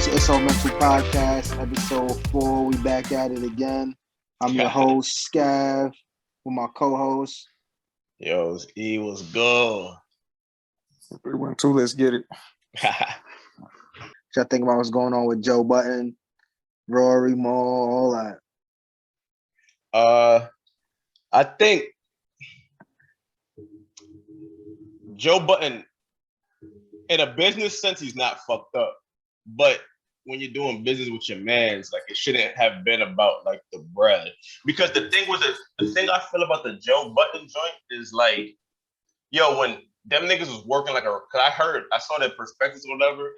It's So Mental Podcast, episode 4. We back at it again. I'm your host, Scav, with my co-host. Yo, E was good. 3-1-2, let's get it. Y'all think about what's going on with Joe Budden, Rory, Moore, all that? I think Joe Budden, in a business sense, he's not fucked up. But when you're doing business with your mans, like, it shouldn't have been about like the bread. Because the thing I feel about the Joe Budden joint is like, yo, when them niggas was working like I saw their perspectives or whatever,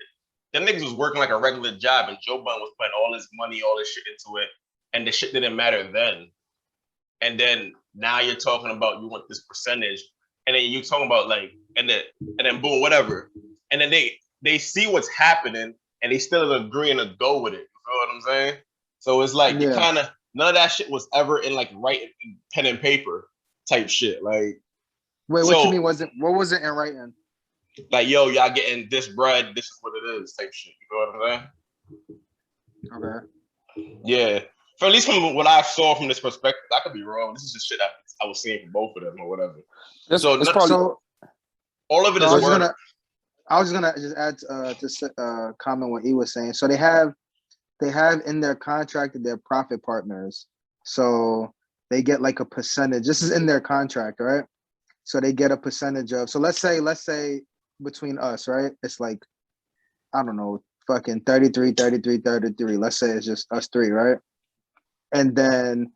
them niggas was working like a regular job, and Joe Budden was putting all his money, all this shit into it, and the shit didn't matter then. And then now you're talking about you want this percentage, and then you talking about like, and then boom, whatever. And then they see what's happening, and they still agreeing to go with it. You feel what I'm saying? So it's like, you kind of, none of that shit was ever in like writing, pen and paper type shit. Like, wait, what you mean? What was it in writing? Like, yo, y'all getting this bread, this is what it is type shit. You know what I'm saying? Okay. Yeah. For at least from what I saw from this perspective, I could be wrong. This is just shit I was seeing from both of them or whatever. All of it is work. I was gonna just add to comment what he was saying. So they have in their contract that they're profit partners. So they get like a percentage. This is in their contract, right? So they get a percentage of. So let's say between us, right? It's like, I don't know, fucking 33. Let's say it's just us three, right? And then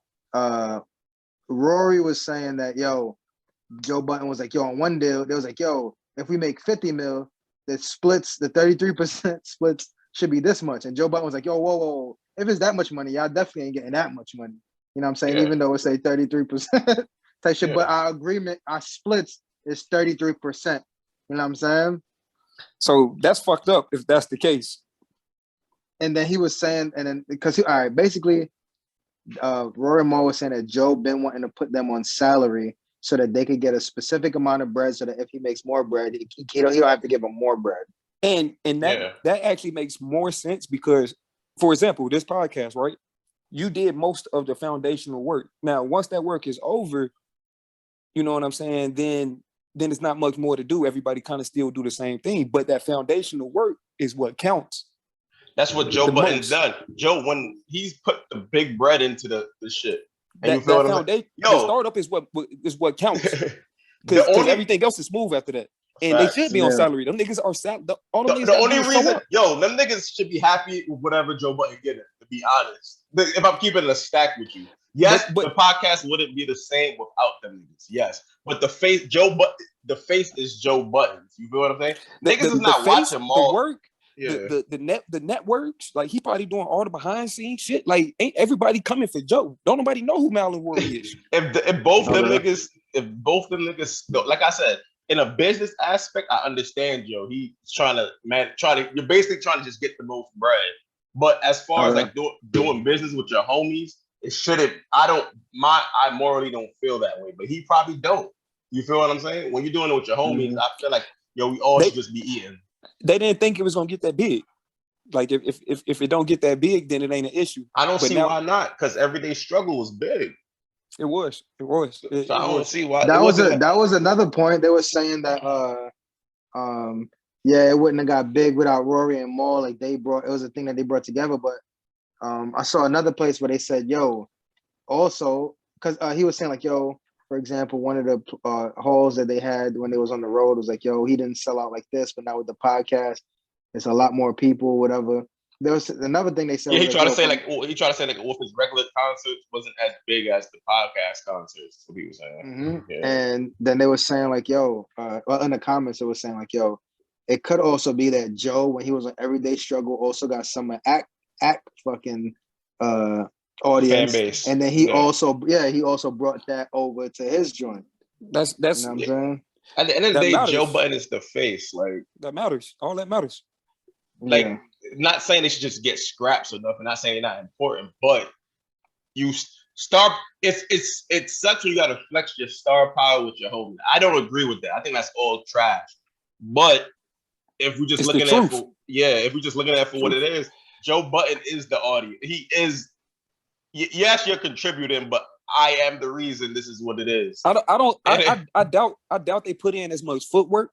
Rory was saying that, yo, Joe Budden was like, yo, on one deal, they was like, yo, if we make 50 mil, the 33% splits should be this much. And Joe Budden was like, yo, whoa. If it's that much money, y'all definitely ain't getting that much money. You know what I'm saying? Yeah. Even though it's say 33% type shit, but our agreement, our splits is 33%. You know what I'm saying? So that's fucked up if that's the case. And then he was saying, basically, Rory Moore was saying that Joe been wanting to put them on salary so that they could get a specific amount of bread, so that if he makes more bread, he don't have to give them more bread. And that actually makes more sense because, for example, this podcast, right? You did most of the foundational work. Now, once that work is over, you know what I'm saying, then it's not much more to do. Everybody kind of still do the same thing, but that foundational work is what counts. That's what Joe Budden's done. Joe, when he's put the big bread into the shit. And you feel what I'm saying? The startup is what counts. Because everything else is smooth after that. And they should be on salary. Them niggas are salary. The only reason, them niggas should be happy with whatever Joe Budden getting, to be honest. If I'm keeping a stack with you. Yes, but the podcast wouldn't be the same without them niggas. Yes. But the face is Joe Budden. You feel what I'm saying? Niggas is not watching all. The work. Yeah. The networks, like, he probably doing all the behind scenes shit. Like, ain't everybody coming for Joe? Don't nobody know who Marlon Rory is. if both them niggas, like I said, in a business aspect, I understand Joe. He's you're basically trying to just get the most bread. But as far as like doing business with your homies, it shouldn't. I morally don't feel that way, but he probably don't. You feel what I'm saying? When you're doing it with your homies, I feel like, yo, we all should just be eating. They didn't think it was gonna get that big. Like, if it don't get that big, then it ain't an issue. I don't see why not, because everyday struggle was big. It was. So I don't see why. That was another point. They were saying that it wouldn't have got big without Rory and Moore. Like, it was a thing that they brought together. But I saw another place where they said, yo, also, because he was saying like, yo, for example, one of the halls that they had when they was on the road was like, yo, he didn't sell out like this, but now with the podcast, it's a lot more people, whatever. There was another thing they said. Yeah, he tried to say like his regular concerts wasn't as big as the podcast concerts. That's what he was saying. Mm-hmm. Yeah. And then they were saying like, yo, in the comments, it was saying like, yo, it could also be that Joe, when he was on Everyday Struggle, also got some act fucking audience, fan base. And then he also brought that over to his joint. That's you know what I'm saying? At the end of the day, matters. Joe Budden is the face. Like, that matters. All that matters. Like, not saying they should just get scraps or nothing. Not saying they're not important, but you start. It sucks when you got to flex your star power with your homie. I don't agree with that. I think that's all trash. But if we're just It's looking the at truth. if we're just looking at for what it is, Joe Budden is the audience. He is. Yes, you're contributing, but I am the reason this is what it is. I doubt they put in as much footwork,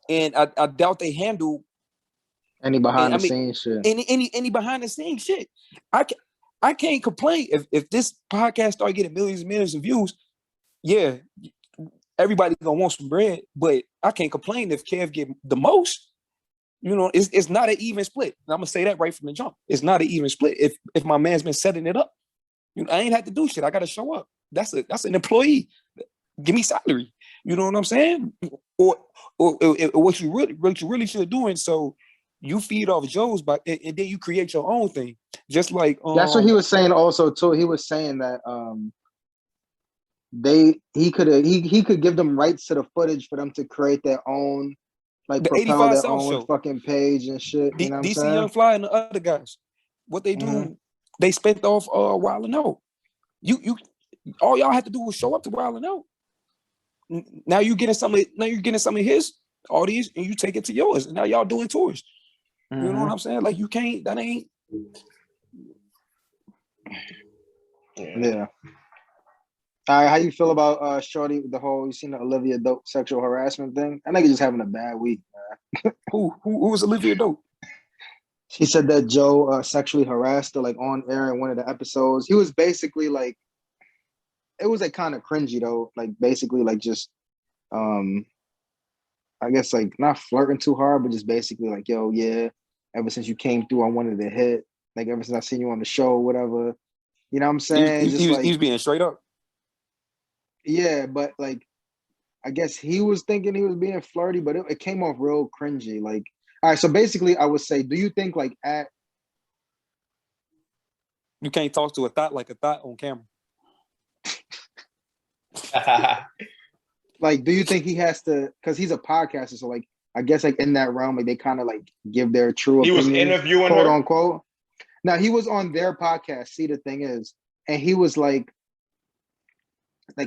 and I doubt they handle any behind the scenes shit. Any behind the scenes shit. I can't complain if this podcast start getting millions and millions of views. Yeah, everybody gonna want some bread, but I can't complain if Kev get the most. You know, it's not an even split. I'm gonna say that right from the jump. It's not an even split. If my man's been setting it up, you know, I ain't had to do shit. I gotta show up. That's an employee. Give me salary. You know what I'm saying? Or what you really should do. And so you feed off Joe's, and then you create your own thing. Just like that's what he was saying. Also, too, he was saying that he could give them rights to the footage for them to create their own. Like the propel 85 their South own show. Fucking page and shit. You know what I'm DC saying? Young Fly and the other guys, what they do, they spent off Wild and Out. You all y'all have to do was show up to Wild and Out. Now you're getting some of his audience and you take it to yours. And now y'all doing tours. You know what I'm saying? Like you can't. That ain't. Yeah. All right, how you feel about Shorty? The whole you seen the Olivia Dope sexual harassment thing? I think he's just having a bad week, man. Who was Olivia Dope? She said that Joe sexually harassed her like on air in one of the episodes. He was basically like, it was like kind of cringy though. Like basically like just, I guess like not flirting too hard, but just basically like, yo, yeah. Ever since you came through, I wanted to hit. Like ever since I seen you on the show, whatever. You know what I'm saying? He was being straight up. Yeah, but like, I guess he was thinking he was being flirty, but it came off real cringy. Like, all right, so basically, I would say, do you think like you can't talk to a thought like a thought on camera? Like, do you think he has to? Because he's a podcaster, so like, I guess like in that realm, like they kind of like give their true opinion. He was interviewing quote her? Unquote. Now he was on their podcast. See, the thing is, and he was like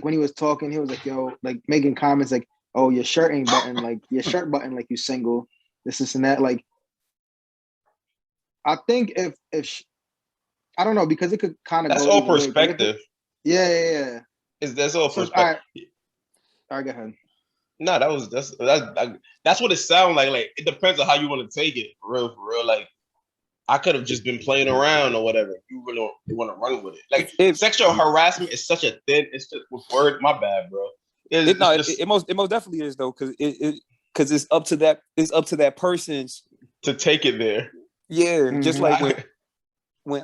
when he was talking, he was like, yo, like making comments like, oh, your shirt ain't button, like your shirt button, like you single, this and that. Like, I think if I don't know, because it could kind of that's go all perspective. Yeah. That's all perspective. All right, go ahead. No, that's what it sounds like. Like it depends on how you want to take it, for real. Like I could have just been playing around or whatever. You really want to run with it. Like sexual harassment is such a thin. It's just with word. My bad, bro. It most definitely is though, because it's up to that. It's up to that person's to take it there. Yeah, just like when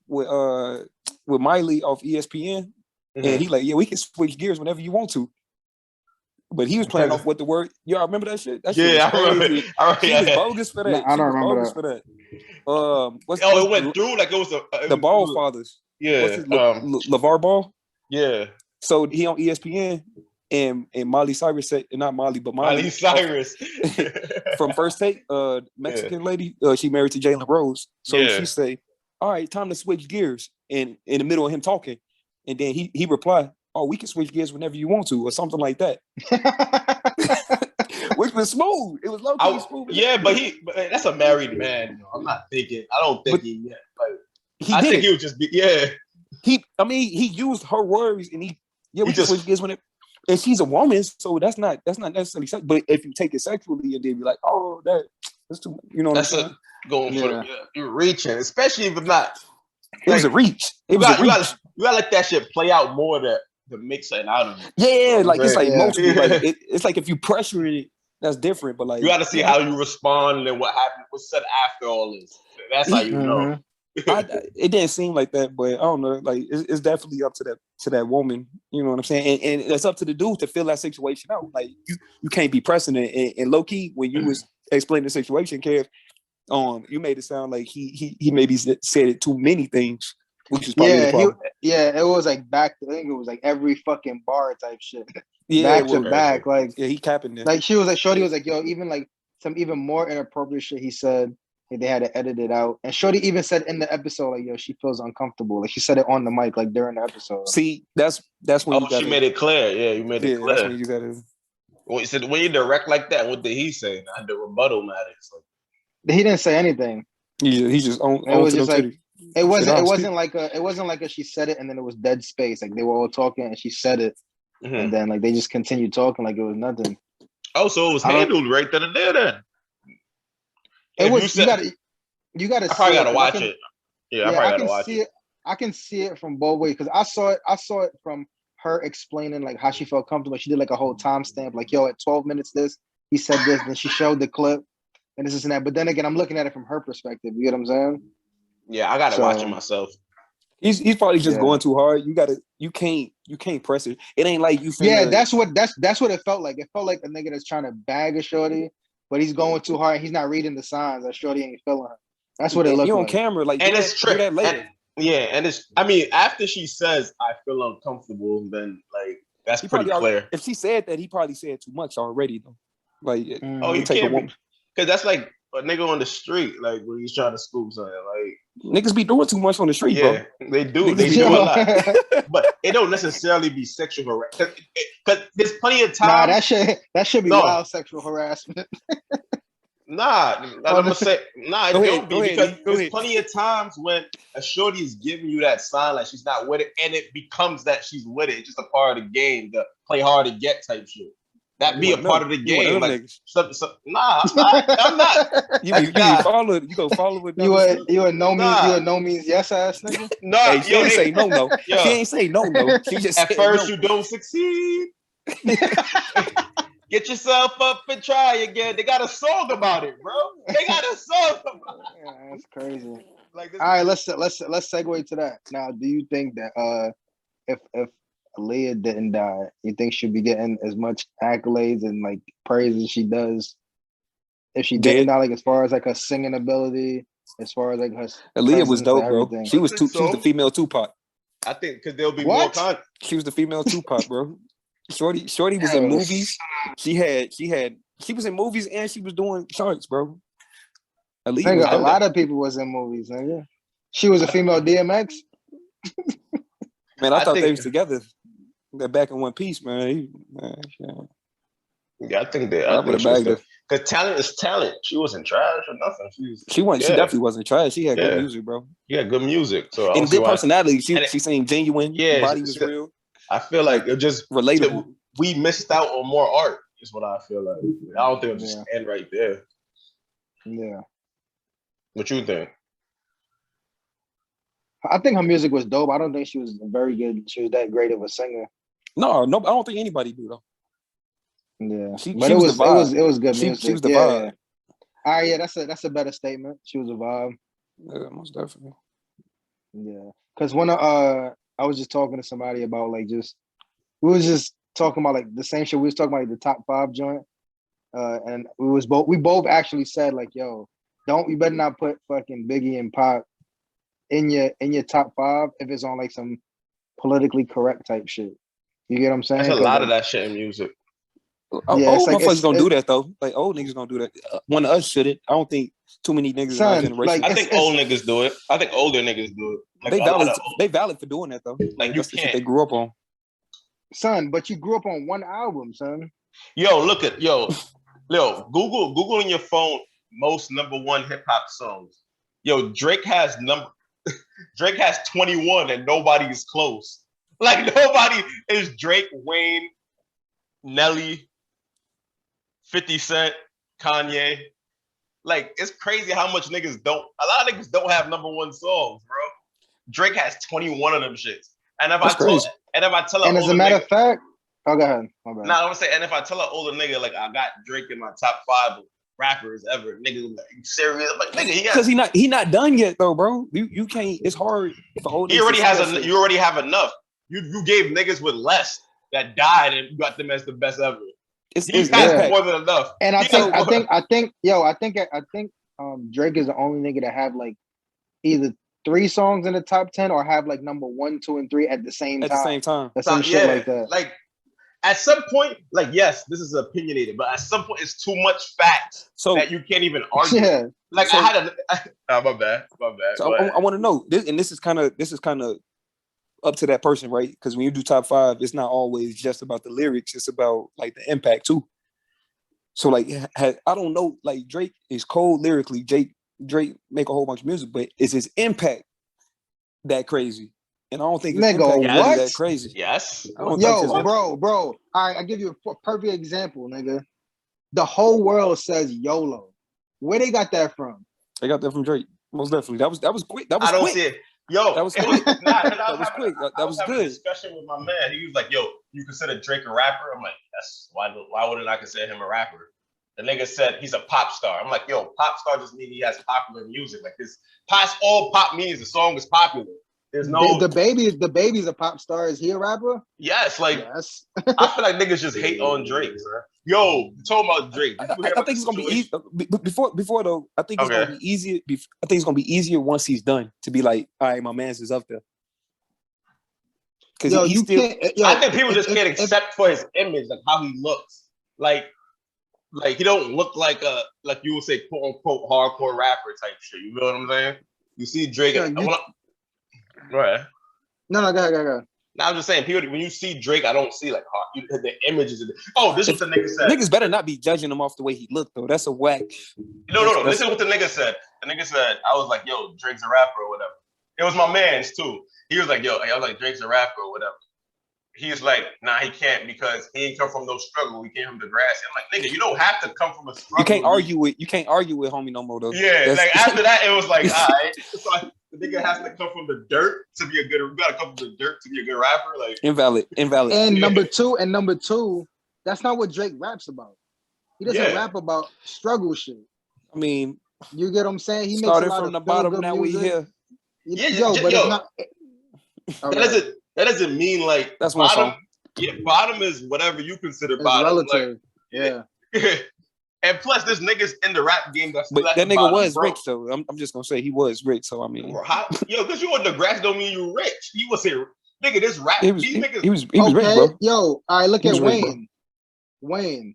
with Miley off ESPN, and he like, yeah, we can switch gears whenever you want to. But he was playing off what the word. Y'all remember that shit? That shit was crazy. She was bogus for that. No, I don't remember that. For that. It went through like it was the Ball fathers. Yeah. What's his LeVar Ball? Yeah. So he on ESPN, and Miley Cyrus said, not Miley, but Miley Cyrus from First Take, Mexican lady. She married to Jalen Rose. So she say, "All right, time to switch gears." And in the middle of him talking, and then he replied, "Oh, we can switch gears whenever you want to," or something like that. Which was smooth. It was low key smooth. Yeah, but that's a married man. You know? I'm not thinking. I don't think he think he would just be. Yeah. He used her words, and we can switch gears whenever. And she's a woman, so that's not necessarily sex. But if you take it sexually, and then be like, "Oh, that's too," you know what I'm saying? Going for you're reaching, especially if it's not. It was a reach. You gotta let that shit play out more to make something out of it. Yeah, like it's like mostly like it's like if you pressure it, that's different. But like you got to see how you respond and what happened, what's said after all this. That's how you know. It didn't seem like that, but I don't know. Like it's definitely up to that woman. You know what I'm saying? And it's up to the dude to fill that situation out. Like you can't be pressing it. And low key, when you was explaining the situation, Kev, you made it sound like he maybe said it too many things, which is probably the problem. It was like I think it was like every fucking bar type shit. Yeah, back to back. Like he capping there. Like she was like, Shorty was like, yo, even like some even more inappropriate shit he said. They had to edit it out. And Shorty even said in the episode, like, yo, she feels uncomfortable. Like she said it on the mic, like during the episode. See, that's when you got she made it clear. Yeah, you made it clear. That's when you gotta When you direct like that, what did he say? Not the rebuttal matters. He didn't say anything. He just on It was to just them like titties. it wasn't like a she said it and then it was dead space. Like they were all talking and she said it, and then like they just continued talking like it was nothing. Oh, so it was handled right then and there. Then it was. You gotta. I probably gotta watch it. Yeah, I probably gotta watch it. I can see it from both ways because I saw it from her explaining like how she felt comfortable. She did like a whole timestamp, like, yo, at 12 minutes this, he said this, then she showed the clip and this and that. But then again, I'm looking at it from her perspective. You get what I'm saying? Yeah, I gotta watch it myself. He's probably just going too hard. You can't press it. It ain't like you finna... Yeah, that's what it felt like. It felt like a nigga that's trying to bag a shorty, but he's going too hard and he's not reading the signs that shorty ain't feeling her. That's what it looked like. You on camera, like, and it's true. That later. After she says I feel uncomfortable, then like that's pretty clear. If she said that, he probably said too much already though. Like, you can't, because that's like a nigga on the street, like when he's trying to scoop something. Like niggas be doing too much on the street, bro. They do. They do a lot, but it don't necessarily be sexual harassment. Because there's plenty of time. Nah, that should be wild sexual harassment. I'm gonna say it don't be, because there's plenty of times when a shorty is giving you that sign like she's not with it, and it becomes that she's with it. It's just a part of the game, the play hard to get type shit. That be a part of the game. Like, I'm not. You gonna follow it? You a no means yes ass nigga? No, hey, she ain't say no. She ain't say no. She just at first you don't succeed. Get yourself up and try again. They got a song about it, bro. They got a song about it. Yeah, that's crazy. Like this. All right, let's segue to that. Now, do you think that if Aaliyah didn't die, you think she'd be getting as much accolades and like praise as she does if she didn't die? Like as far as like her singing ability, as far as like her Aaliyah was dope, bro. She was the female Tupac. I think because there'll be more content. She was the female Tupac, bro. Shorty was in movies. She was in movies and she was doing charts, bro. A lot of people was in movies, nigga. She was a female DMX. Man, I thought they was together. They're back in one piece, man. Yeah, I think that. Because talent is talent. She wasn't trash or nothing. She definitely wasn't trash. She had good music, bro. Yeah, good music. So and good personality. She seemed genuine. Yeah, body was real. I feel like it just relatable. We missed out on more art, is what I feel like. I don't think it'll just end right there. Yeah. What you think? I think her music was dope. I don't think she was very good. She was that great of a singer. No, I don't think anybody do though. Yeah, but it was good music. She was the vibe. All right, yeah, that's a better statement. She was a vibe. Yeah, most definitely. Yeah, because when I was just talking to somebody about like we was just talking about like the same shit. We was talking about like, the top 5 joint, and we both actually said like, yo, you better not put fucking Biggie and Pac in your top 5 if it's on like some politically correct type shit. You get what I'm saying? There's a lot of that shit in music. Old motherfuckers gonna do that though. Like old niggas gonna do that. One of us shouldn't. I don't think too many niggas in our generation. I think old niggas do it. I think older niggas do it. Like they valid for doing that though. Like you can't. They grew up on. Son, but you grew up on one album, son. Yo, Google on your phone most #1 hip hop songs. Yo, Drake has 21 and nobody is close. Like nobody is Drake, Wayne, Nelly, 50 Cent, Kanye. Like it's crazy how much a lot of niggas don't have #1 songs, bro. Drake has 21 of them shits. And if as a matter of fact, go ahead. My bad. Nah, I'm gonna say, and if I tell an older nigga like I got Drake in my top 5 rappers ever, niggas like, you serious? I'm like, nigga, because he not done yet though, bro. You can't. It's hard for old. You already have enough. You gave niggas with less that died and you got them as the best ever. He's got more than enough. And I think Drake is the only nigga that have like either 3 songs in the top 10 or have like #1, 2, and 3 at the same time. That's some shit like that. Like at some point, like yes, this is opinionated, but at some point it's too much facts that you can't even argue. Yeah. Like my bad. So I want to know this, and this is kind of up to that person, right? Because when you do top 5, it's not always just about the lyrics; it's about like the impact too. So like, I don't know. Like Drake is cold lyrically. Drake make a whole bunch of music, but is his impact that crazy? And I don't think his Nigga, impact what? is that crazy. Yes. I don't think Yo, his impact- bro. All right, I give you a perfect example, nigga. The whole world says YOLO. Where they got that from? They got that from Drake. Most definitely. That was quick. That was I don't quick. see it. Yo, That was it quick. was nah, That was quick. That was having a good. discussion with my man. He was like, "Yo, you consider Drake a rapper?" I'm like, "That's why wouldn't I consider him a rapper?" The nigga said he's a pop star. I'm like, "Yo, pop star just means he has popular music. Like this, all pop means the song is popular. There's no the baby's a pop star. Is he a rapper? yes, like Yes. I feel like niggas just hate on Drake, bro. Yo, talking about Drake. Did you hear I about think the it's gonna be easy. situation? Before though, I think it's Okay. gonna be easier. I think it's gonna be easier once he's done to be like, all right, my man's is up there. Because Yo, he you still, can't. Yo, I think people just if- can't if- accept for his image, like how he looks. Like he don't look like a like you would say quote unquote hardcore rapper type shit. You know what I'm saying? You see Drake. Yeah, you- Right. No, go ahead. Now I'm just saying, people when you see Drake, I don't see like the images. Oh, this is what the nigga said. niggas better not be judging him off the way he looked though. That's a whack. No. That's- This is what the nigga said. The nigga said, I was like, yo, Drake's a rapper or whatever. It was my man's too. He was like, yo, I was like, Drake's a rapper or whatever. He's like, nah, he can't because he ain't come from no struggle. He came from the grass. I'm like, nigga, you don't have to come from a struggle. You can't argue with homie no more though. Yeah, like after that, it was like, all right. So the nigga has to come from the dirt to be a good. You gotta come from the dirt to be a good rapper. Like invalid. And number two, that's not what Drake raps about. He doesn't rap about struggle shit. I mean, you get what I'm saying? He started makes a lot from of the bottom. Now we music. here. But it's not. That doesn't mean like that's one bottom. song. Yeah, bottom is whatever you consider It's bottom. relative. Like, and plus, there's niggas in the rap game that's But that nigga bottom, was bro. rich, so I'm just gonna say he was rich. So I mean, because you on the grass don't mean you rich. He was here, nigga. This rap, he was niggas. rich, bro. Yo, all right, look at Rich, Wayne. Wayne,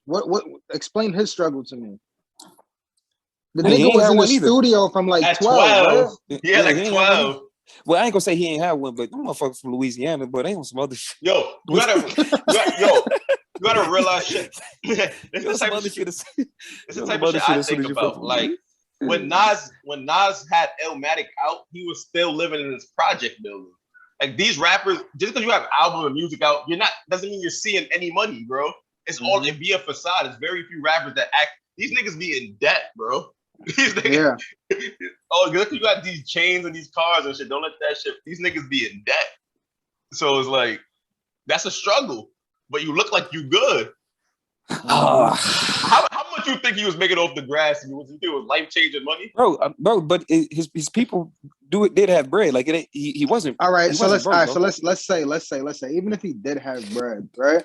what? Explain his struggle to me. The nigga was in the studio from like at 12. Right? Yeah, like 12. Well, I ain't gonna say he ain't have one, but them motherfuckers from Louisiana, but they on some other shit. Yo, you gotta realize shit. This is the type of shit I think about. Like when Nas had Illmatic out, he was still living in his project building. Like these rappers, just because you have album and music out, doesn't mean you're seeing any money, bro. It's all it be a facade. It's very few rappers that act. These niggas be in debt, bro. These niggas, oh, look, you got these chains and these cars and shit. Don't let that shit. These niggas be in debt. So it's like that's a struggle. But you look like you good. How much you think he was making off the grass? You think it was life changing money, bro? But his people did have bread. Like he wasn't. All right, so let's broke, so let's say even if he did have bread, right?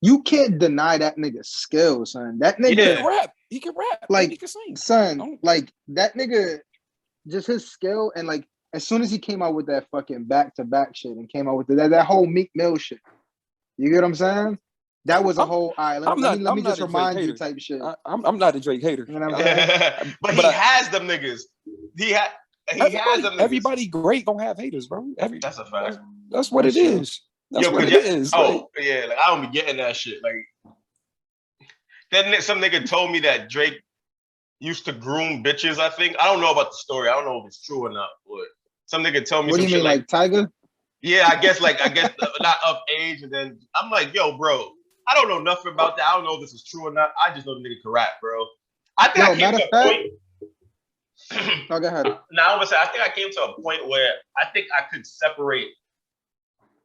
You can't deny that nigga's skill, son. That nigga can rap. He can rap. Like he can sing. Son, like that nigga, just his skill and like as soon as he came out with that fucking back-to-back shit and came out with that whole Meek Mill shit. You get what I'm saying? That was a whole. All right, let me just remind you type shit. I'm not a Drake hater. You know what I'm saying? but he has them niggas. He has them niggas. Everybody great gonna have haters, bro. That's a fact. That's what it is. That's what it is. Oh, yeah, like I don't be getting that shit. Like then some nigga told me that Drake used to groom bitches, I think. I don't know about the story. I don't know if it's true or not, but some nigga told me what do you mean, like Tiger? Yeah, I guess not of age, and then I'm like, yo, bro, I don't know nothing about that. I don't know if this is true or not. I just know the nigga can rap, bro. I think I came to a point. Oh, go ahead. Now, I think I came to a point where I think I could separate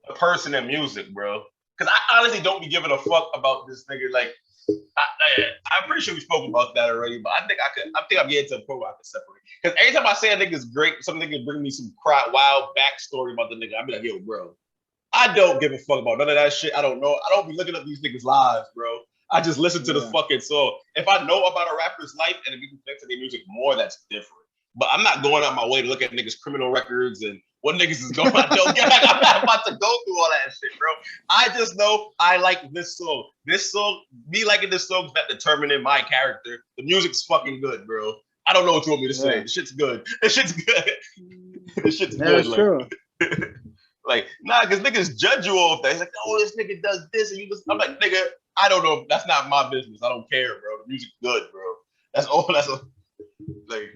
a person and music, bro. Because I honestly don't be giving a fuck about this nigga. Like, I'm pretty sure we spoke about that already, but I think I'm getting to a point where I can separate. Because every time I say a nigga's great, some nigga bring me some wild backstory about the nigga. I be like, yo, bro, I don't give a fuck about none of that shit. I don't know. I don't be looking up these niggas' lives, bro. I just listen to the fucking song. If I know about a rapper's life and if we can connect to their music more, that's different. But I'm not going out my way to look at niggas' criminal records and what niggas is going on. I'm not about to go through all that shit, bro. I just know I like this song. This song, me liking this song is not determining my character. The music's fucking good, bro. I don't know what you want me to say. The shit's good. The shit's good. The shit's good. That's true. Like, nah, because niggas judge you off that. He's like, oh, this nigga does this. And you just, I'm like, nigga, I don't know. That's not my business. I don't care, bro. The music's good, bro. That's all. Like,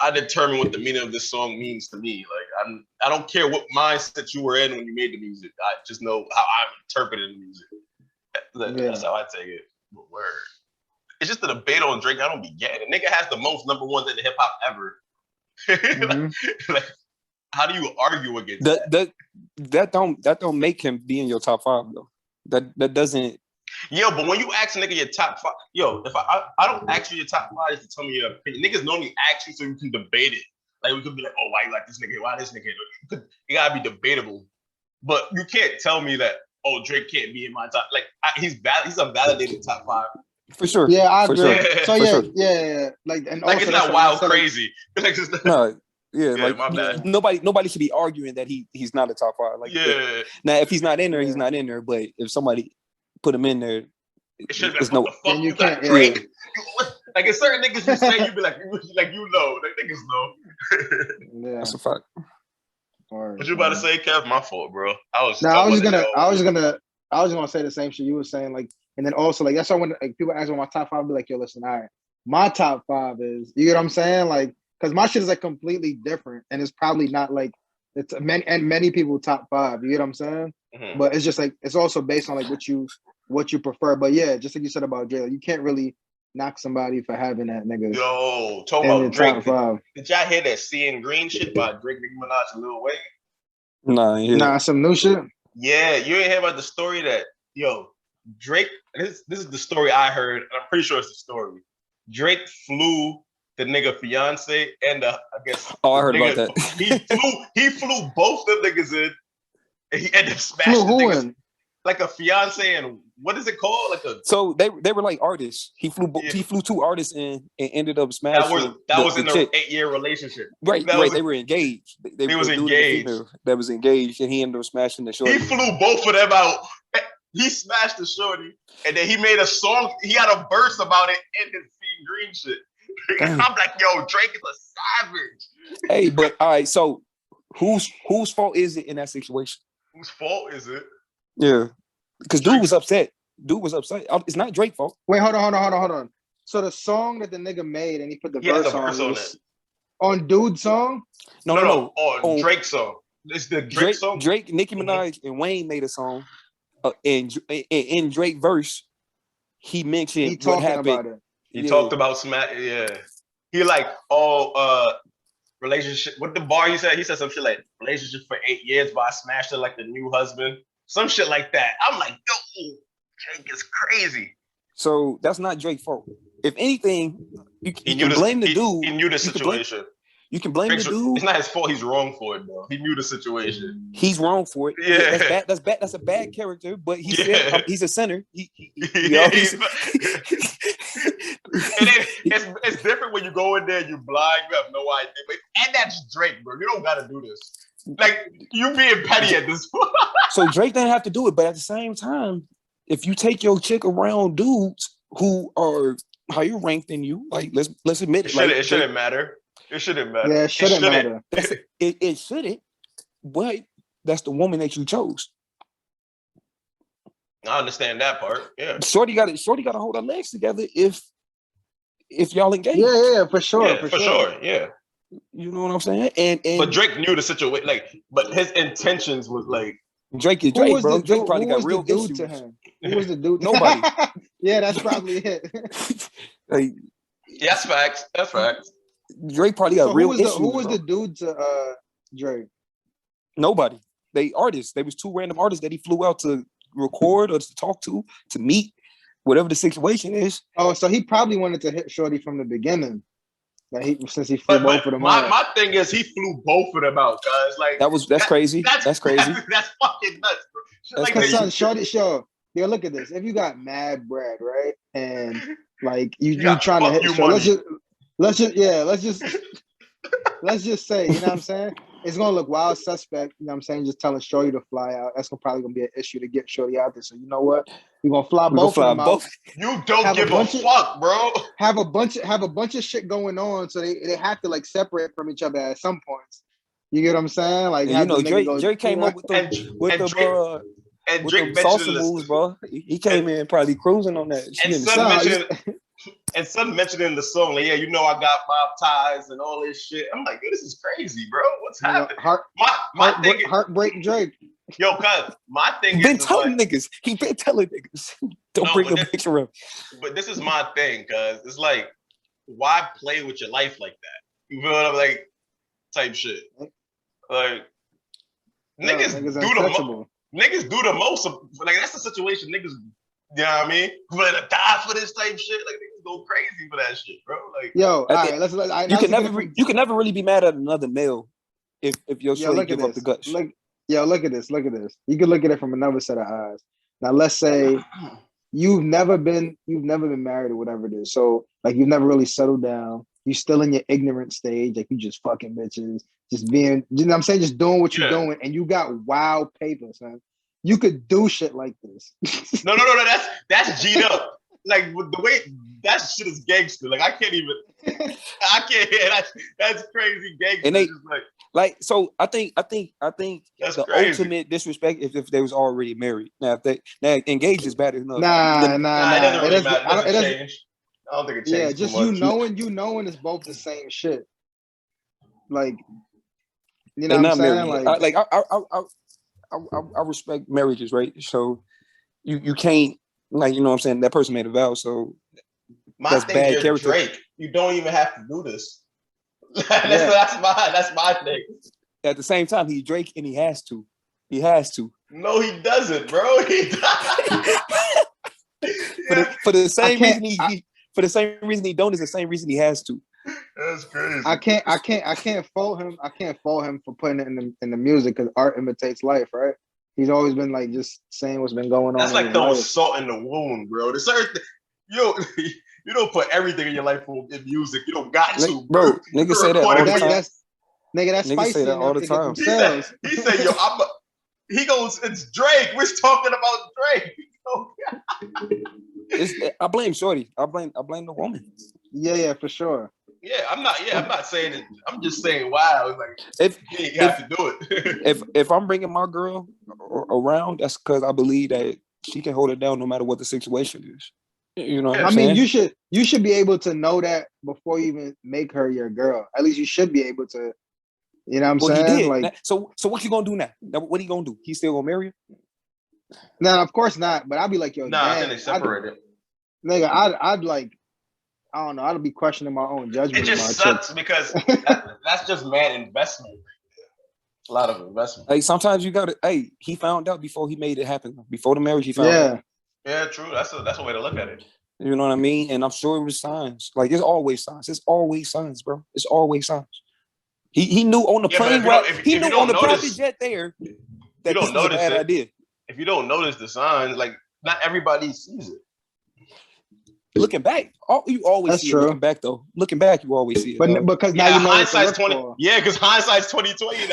I determine what the meaning of this song means to me. Like, I don't care what mindset you were in when you made the music. I just know how I'm interpreting the music. That's how I take it. But word. It's just a debate on Drake. I don't be getting it. Nigga has the most number ones in the hip hop ever. Like, how do you argue against that? That don't make him be in your top 5 though. That doesn't. Yo, but when you ask a nigga your top 5, yo, if I don't ask you your top 5 just to tell me your opinion. Niggas normally ask you so you can debate it. Like we could be like, oh, why you like this nigga? Why this nigga? It gotta be debatable. But you can't tell me that, oh, Drake can't be in my top. Like he's a validated top 5. For sure. Yeah, I agree. Sure. So yeah. Like, and like also it's not wild crazy. Like, no. Yeah, yeah, like nobody should be arguing that he's not a top 5. Like, yeah. Now, if he's not in there, he's not in there. But if somebody put him in there, it should be it's like, what the fuck you got Drake? Yeah. Like, if certain niggas you say, you be like you know, like niggas know. Yeah, that's a fact. What you about to say, Kev? My fault, bro. I was gonna say the same shit you were saying, like, and then also like that's why when like people ask me my top 5, I'll be like, yo, listen, all right, my top 5 is, you get what I'm saying, like, because my shit is like completely different, and it's probably not like it's many people top 5. You get what I'm saying? Mm-hmm. But it's just like it's also based on like what you prefer. But yeah, just like you said about Jay, you can't really knock somebody for having that nigga. Yo, talk about Drake. Did y'all hear that Seeing Green shit by Drake, Nicki Minaj, and Lil Wayne? Nah, some new shit. Yeah, you ain't hear about the story that Drake. This is the story I heard, and I'm pretty sure it's the story. Drake flew the nigga fiance and I guess. Oh, I heard about that. He flew both them niggas in, and he ended up smashing the niggas. Like a fiance and what is it called? Like a. So they were like artists. He flew 2 artists in and ended up smashing. That was in their 8-year relationship. Right. They were engaged. They was engaged. That was engaged, and he ended up smashing the shorty. He flew both of them out. He smashed the shorty, and then he made a song. He had a verse about it in his Seeing Green shit. I'm like, yo, Drake is a savage. Hey, but all right. So whose fault is it in that situation? Whose fault is it? Yeah, because dude was upset. It's not Drake's fault. Wait, hold on. So the song that the nigga made and he put the verse on it. On dude's song? No. On Drake's song. It's the Drake song. Drake, Nicki Minaj, and Wayne made a song. And in Drake verse, he mentioned what happened. About it. He talked about smack. Yeah. He like, relationship. What the bar he said? He said some shit like relationship for 8 years, but I smashed her like the new husband. Some shit like that. I'm like, yo, Drake is crazy. So that's not Drake's fault. If anything, you can blame the dude. He knew the situation. You can blame the dude. It's not his fault. He's wrong for it, though. He knew the situation. He's wrong for it. Yeah, that's bad. That's a bad character. But he's a sinner. It's different when you go in there, you're blind, you have no idea. And that's Drake, bro. You don't gotta do this. Like, you being petty at this point. So Drake didn't have to do it, but at the same time, if you take your chick around dudes who are higher ranked than you, like let's admit it. It shouldn't matter. It shouldn't matter. Yeah, it shouldn't matter. It shouldn't, but that's the woman that you chose. I understand that part. Yeah. Shorty got to hold her legs together if y'all engage. Yeah, for sure. Yeah, for sure. Yeah. You know what I'm saying? And but Drake knew the situation, but his intentions was like Drake is Drake, bro. Drake probably got real issues. To him? Who was the dude? Nobody. Yeah, that's probably it. That's facts. That's facts. Drake probably got real issues. Who was the dude to Drake? Nobody. They artists. They was 2 random artists that he flew out to record or to talk to meet, whatever the situation is. Oh, so he probably wanted to hit Shorty from the beginning. Since he flew both of them out. My thing is he flew both of them out, guys. Like that's crazy. That's crazy. That's fucking nuts, bro. That's like Shorty show. Yo, look at this. If you got mad bread, right, and like you trying to hit Shorty, let's just say, you know what I'm saying? It's gonna look wild suspect, you know what I'm saying? Just telling Shorty to fly out. That's probably gonna be an issue to get Shorty out there. So you know what? We're gonna fly both of them out. You don't give a fuck, bro. Have a bunch of shit going on, so they have to like separate from each other at some points. You get what I'm saying? Like, And, have the nigga go, Drake came up with and Drake the salsa mentioned moves, bro. He came in probably cruising on that. And Son mentioned in the song, like, yeah, you know, I got 5 ties and all this shit. I'm like, yo, this is crazy, bro. What's happening? Heartbreak Drake. Yo, cuz my thing He been telling niggas. Don't bring a picture up. But this is my thing, cuz it's like, why play with your life like that? You feel what I'm like? Type shit. Like, niggas do the most. Like, that's the situation niggas, you know what I mean? But die for this type shit. Like, niggas go crazy for that shit, bro. Like, yo, all right, you can never really be mad at another male if your shorty give up the guts. Look at this. You can look at it from another set of eyes. Now, let's say you've never been married or whatever it is. So, like, you've never really settled down. You still in your ignorant stage, like you just fucking bitches, just being, you know what I'm saying, just doing what you're doing, and you got wild paper, son. You could do shit like this. No, that's G'd up. Like, the way that shit is gangster. Like, I can't hear that. That's crazy gangster. And so I think that's the crazy. ultimate disrespect if they was already married. Now if they engaged is bad enough. Nah, it doesn't really matter. It doesn't change. I don't think it changes. Yeah, just too much. you knowing is both the same shit. Like, you know what I'm saying? Married. I respect marriages, right? So you can't, like, you know what I'm saying, that person made a vow, so that's bad character. Drake, you don't even have to do this. That's my thing. At the same time, he's Drake and he has to. He has to. No, he doesn't, bro. He doesn't. For the same reason he don't is the same reason he has to. That's crazy. I can't fault him. I can't fault him for putting it in the music, because art imitates life, right? He's always been like just saying what's been going on. That's like throwing salt in the wound, bro. There's certain you don't put everything in your life in music. You don't got to, bro. Niggas say that all the time. That's spicy. Say that all the time. He said, yo, he goes, it's Drake. We're talking about Drake. I blame Shorty. I blame the woman. Yeah, for sure. Yeah, I'm not saying it. I'm just saying, wow. Like, you have to do it. If I'm bringing my girl around, that's because I believe that she can hold it down no matter what the situation is. You know what I'm saying? you should be able to know that before you even make her your girl. At least you should be able to. You know what I'm saying? He did. Like, so what you gonna do now? What he gonna do? He still gonna marry her? No, of course not. But I'd be like, yo, I think they separated. Nigga, I'd like, I don't know. I'd be questioning my own judgment. It just sucks because that's just mad investment. A lot of investment. Hey, sometimes you gotta. Hey, he found out before he made it happen. Before the marriage, he found out. Yeah, true. That's a way to look at it. You know what I mean? And I'm sure it was signs. Like, there's always signs. It's always signs, bro. It's always signs. He knew on the plane ride. He knew on the private jet there that this was a bad idea. If you don't notice the signs, like, not everybody sees it. Looking back, you always see it. Looking back, though. Looking back, you always see it. But because now you know hindsight's 20. Yeah, because hindsight's 2020.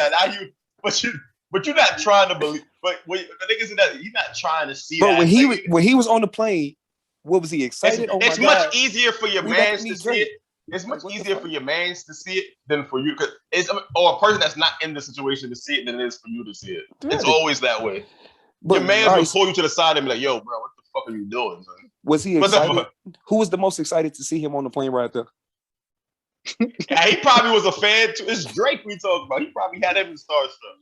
But you're not trying to believe. But the thing is that you're not trying to see. Bro, when he was on the plane, what was he excited? It's much easier for your mans to see it. It's much easier for your mans to see it than for you, or a person that's not in the situation to see it than it is for you to see it. Yeah. It's always that way. But your man will pull you to the side and be like, "Yo, bro, what the fuck are you doing?" Man? Was he excited? Who was the most excited to see him on the plane right there? Yeah, he probably was a fan too. It's Drake we talking about. He probably had him in starstruck.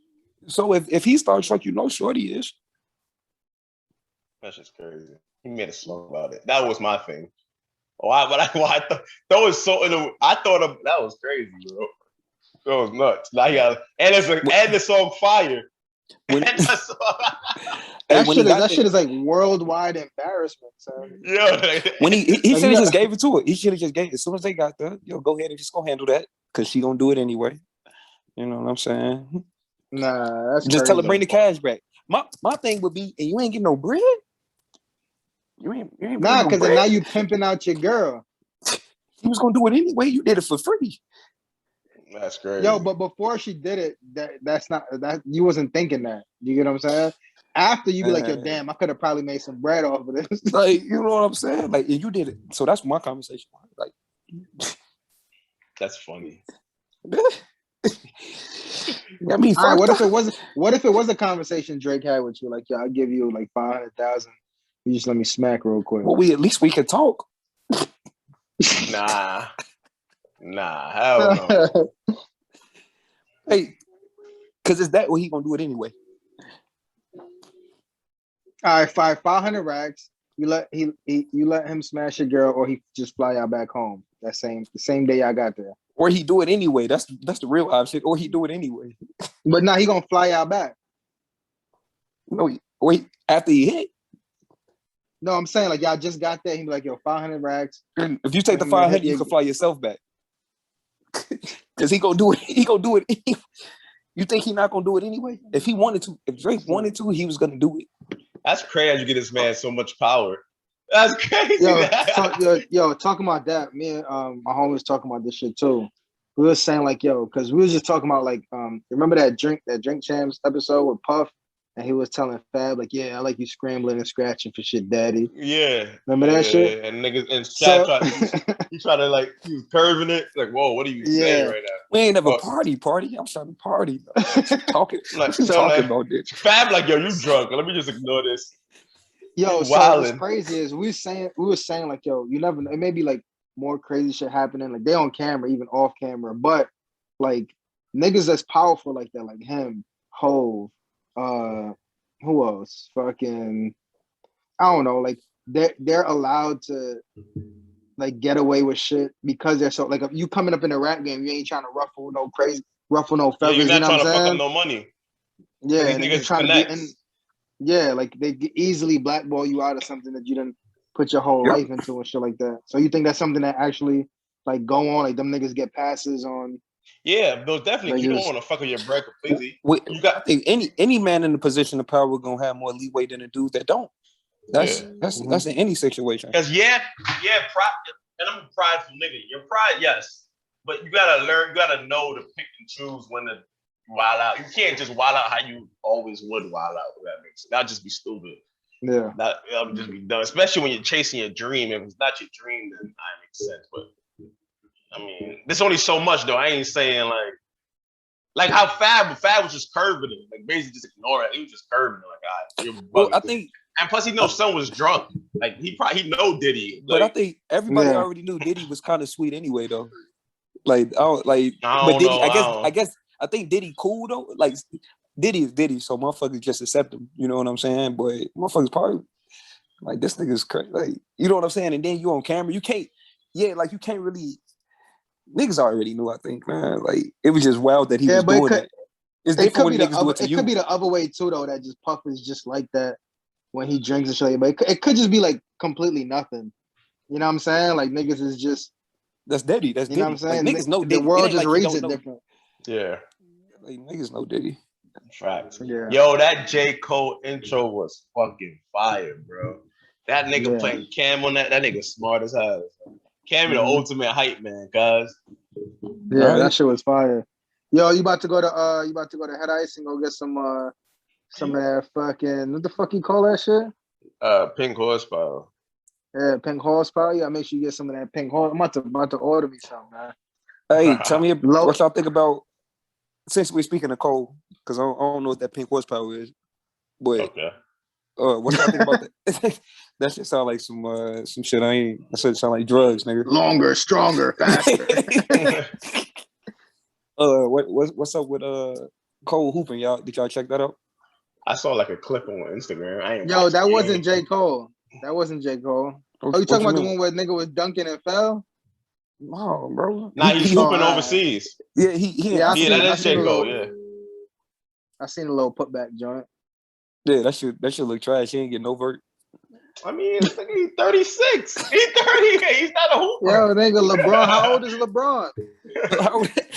So if he starstruck, you know, Shorty is. That's just crazy. He made a song about it. That was my thing. I thought that was so. I thought that was crazy, bro. That was nuts. Now he got and the song fire. That shit is like worldwide embarrassment, son. Yeah. When he should have just gave it to her. He should have just gave it as soon as they got there. Yo, go ahead and just go handle that because she gonna do it anyway. You know what I'm saying? Nah, that's just tell her bring the cash back. My thing would be, and you ain't getting no bread. You ain't because now you pimping out your girl. He was gonna do it anyway. You did it for free. That's crazy. Yo, but before she did it, that's not that you wasn't thinking that. You get what I'm saying? After you be like, yo, damn, I could have probably made some bread off of this. Like, you know what I'm saying? Like, you did it. So that's my conversation. Like, that's funny. I mean, all right. What if it was a conversation Drake had with you? Like, yo, I'll give you like 500,000. You just let me smack real quick. Well, at least we can talk. Nah, hell no. Hey, because it's that way he gonna do it anyway. All right, 500 racks. You let him smash your girl, or he just fly out back home the same day I got there. Or he do it anyway. That's the real option. Or he do it anyway. But now he gonna fly out back. No, wait, after he hit. No, I'm saying like y'all just got there. He be like, yo, 500 racks. If you take the 500, you can fly yourself back. Because he gonna do it. He gonna do it. You think he not gonna do it anyway? If he wanted to, if Drake wanted to, he was gonna do it. That's crazy. You get this man so much power. That's crazy. Yo, talking about that, me and my homies talking about this shit too. We were saying like, yo, because we was just talking about like, remember that drink champs episode with Puff, and he was telling Fab like, yeah, I like you scrambling and scratching for shit, daddy. Yeah. Remember that shit? And niggas and he tried to like he was curving it. Like, whoa, what are you saying right now? We ain't never party. I'm trying to party. Talking about this. Fab like, yo, you drunk. Let me just ignore this. Yo, so what's crazy is we were saying like, yo, you never know. It may be like more crazy shit happening. Like they on camera, even off camera, but like niggas that's powerful like that, like him, Hove, who else? Fucking, I don't know. Like they're allowed to like get away with shit because they're so like if you coming up in a rap game, you ain't trying to ruffle no feathers. Yeah, you're not trying to fuck up no money. Yeah, these niggas trying connect. to be in. Yeah, like they easily blackball you out of something that you didn't put your whole life into and shit like that. So you think that's something that actually like go on? Like them niggas get passes on. Yeah, those definitely. You don't want to fuck up your bread completely. You got any man in the position of power gonna have more leeway than a dude that don't. That's in any situation. Because pride, and I'm a prideful nigga. Your pride, yes, but you gotta learn. You gotta know to pick and choose when to wild out. You can't just wild out how you always would wild out. If that makes sense. That'd just be stupid. Yeah, that'll just be dumb. Especially when you're chasing your dream. If it's not your dream, then that makes sense. But I mean, there's only so much though. I ain't saying like how Fab was just curving it, like basically just ignore it. He was just curving it, like, you're bugging. Well, I think, and plus he knows son was drunk. Like he know Diddy. But I think everybody already knew Diddy was kind of sweet anyway, though. Like, I guess I think Diddy cool though. Like Diddy is Diddy, so motherfuckers just accept him. You know what I'm saying? But motherfuckers probably like this nigga's crazy. Like, you know what I'm saying? And then you on camera, you can't really. Niggas already knew, I think, man. Like, it was just wild that he was doing it. It's different when niggas do it to you. It could be the other way too, though. That just Puff is just like that when he drinks and shit. But it could just be like completely nothing. You know what I'm saying? Like niggas is just that's Diddy. That's Diddy. You know what I'm saying? Like, niggas know Diddy. The world just reads it different. Yeah. Like niggas know Diddy. Facts. Yeah. Yo, that J. Cole intro was fucking fire, bro. That nigga playing Cam on that nigga smart as hell. Cam the ultimate hype man, guys. Yeah, that shit was fire. Yo, you about to go to Head Ice and go get some of that fucking what the fuck you call that shit? Pink horsepower. Yeah, pink horsepower. You gotta make sure you get some of that pink horse. I'm about to order me some, man. Hey, tell me what y'all think about since we're speaking of Cole, because I don't know what that pink horsepower is. But okay. What y'all think about that? That shit sound like some shit that shit sound like drugs, nigga. Longer, stronger, faster. What's up with Cole hooping, y'all? Did y'all check that out? I saw like a clip on Instagram. That wasn't J. Cole. That wasn't J. Cole. Oh, you talking about the one where nigga was dunking and fell? No, bro. Nah, he's hooping overseas. Yeah, that is J. Cole, yeah. I seen a little putback joint. Yeah, that should look trash. He ain't get no vert. I mean, he's 36. He's 30. He's not a hooper. Yo, nigga, LeBron. How old is LeBron?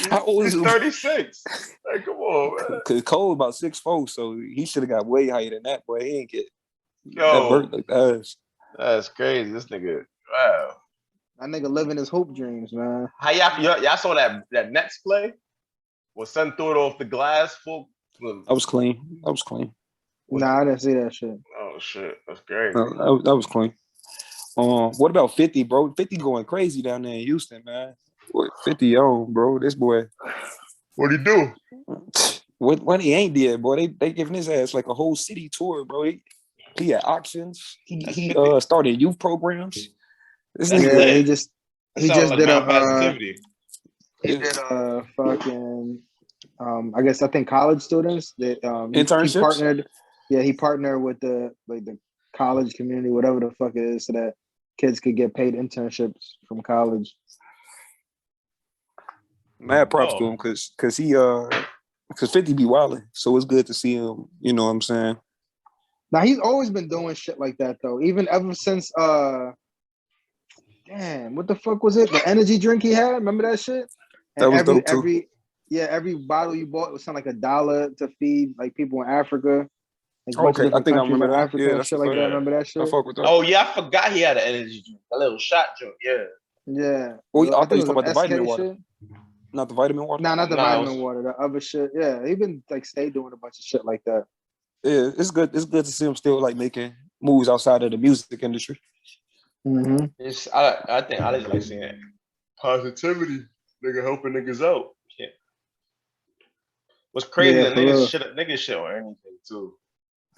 How old is he? 36. Like, come on, man. Because Cole about 6'4", so he should have got way higher than that, boy. He ain't get that vert like that. That's crazy. This nigga, wow. That nigga living his hoop dreams, man. How y'all saw that Nets play? Where son threw it off the glass full. I was clean. Nah, I didn't see that shit. Oh shit, that's great. No, that was clean. What about 50, bro? 50 going crazy down there in Houston, man. 50 on, bro. This boy, What'd he do? What he ain't did, boy. They giving his ass like a whole city tour, bro. He had auctions. He started youth programs. That's Yeah, lit. he Sounds just like did non-positivity. he did a fucking I think college students that Internships? he partnered. Yeah, he partnered with the college community, whatever the fuck it is, so that kids could get paid internships from college. Mad props to him because 50 be wilding. So it's good to see him, you know what I'm saying? Now he's always been doing shit like that though. Even ever since damn, what the fuck was it? The energy drink he had, remember that shit? And That was dope too. every bottle you bought was something like $1 to feed like people in Africa. Like a bunch of Okay, I different think I countries remember in that. Africa Yeah, and that's shit like that. Remember that shit? I fuck with that. Oh yeah, I forgot he had an energy drink, a little shot drink. Yeah. Yeah. Oh, I I thought think you it talking was about the vitamin SK water. shit. Not the vitamin water? Nah, not the Nah, vitamin water, the other shit. Yeah, he been like stay doing a bunch of shit like that. Yeah, it's good. It's good to see him still like making moves outside of the music industry. Mm-hmm. I think I just like seeing positivity, nigga helping niggas out. Yeah. What's crazy Yeah, that for real. niggas shit on anything too.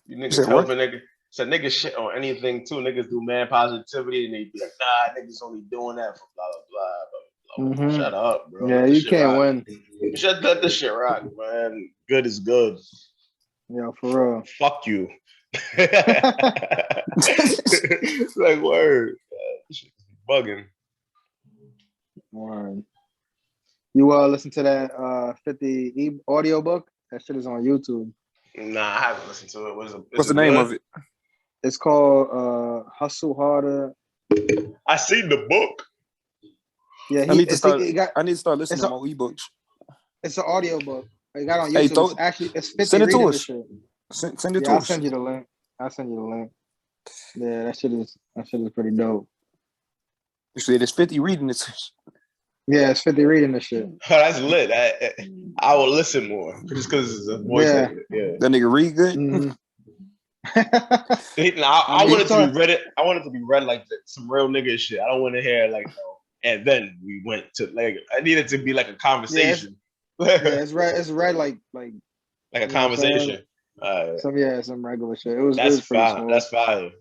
You niggas said what? helping niggas. So niggas shit on anything too. Niggas do man positivity and they be like, nah, niggas only doing that for blah blah blah blah blah. Mm-hmm. Shut up, bro. Yeah, Let this you shit can't rock. win. Let this shit rock, man. Good is good. Yeah, for real. Fuck you. Like word. This shit is bugging. Word. You listen to that 50 audiobook? That shit is on YouTube. Nah, I haven't listened to it. What's the name of it? It's called Hustle Harder. I seen the book. Yeah, I need to start listening to more ebooks. It's an audiobook. It got on Hey, YouTube. It's 50 send it to reading us. the shit. Send it to I'll us. send you the link. Yeah, that shit is pretty dope. You said it's 50 reading it. Yeah, it's 50 reading the shit. Oh, that's lit. I will listen more just because it's a voice. Yeah. That nigga read good. Mm-hmm. I want it to be read. I want it to be read like some real nigga shit. I don't want to hear like, and then we went to like. I need it to be like a conversation. Yeah, it's read like a conversation. Some regular shit. It was That's pretty fine. smooth. That's fine.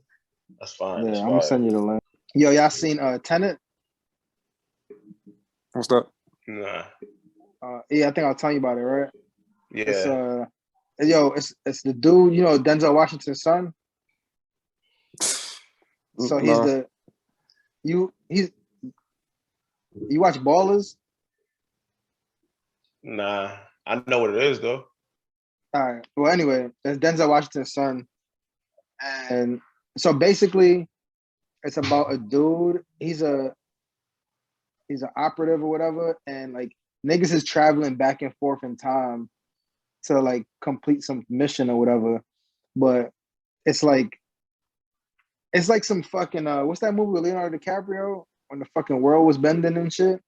That's fine. Yeah, I'm gonna send you the link. Yo, y'all seen Tenet? What's that? Nah. Yeah, I think I'll tell you about it, right? Yeah. It's the dude, Denzel Washington's son. So he's you watch Ballers? Nah, I know what it is though. All right. Well, anyway, it's Denzel Washington's son, and so basically, it's about a dude. He's an operative or whatever, and like niggas is traveling back and forth in time to like complete some mission or whatever. But it's like some fucking what's that movie with Leonardo DiCaprio when the fucking world was bending and shit?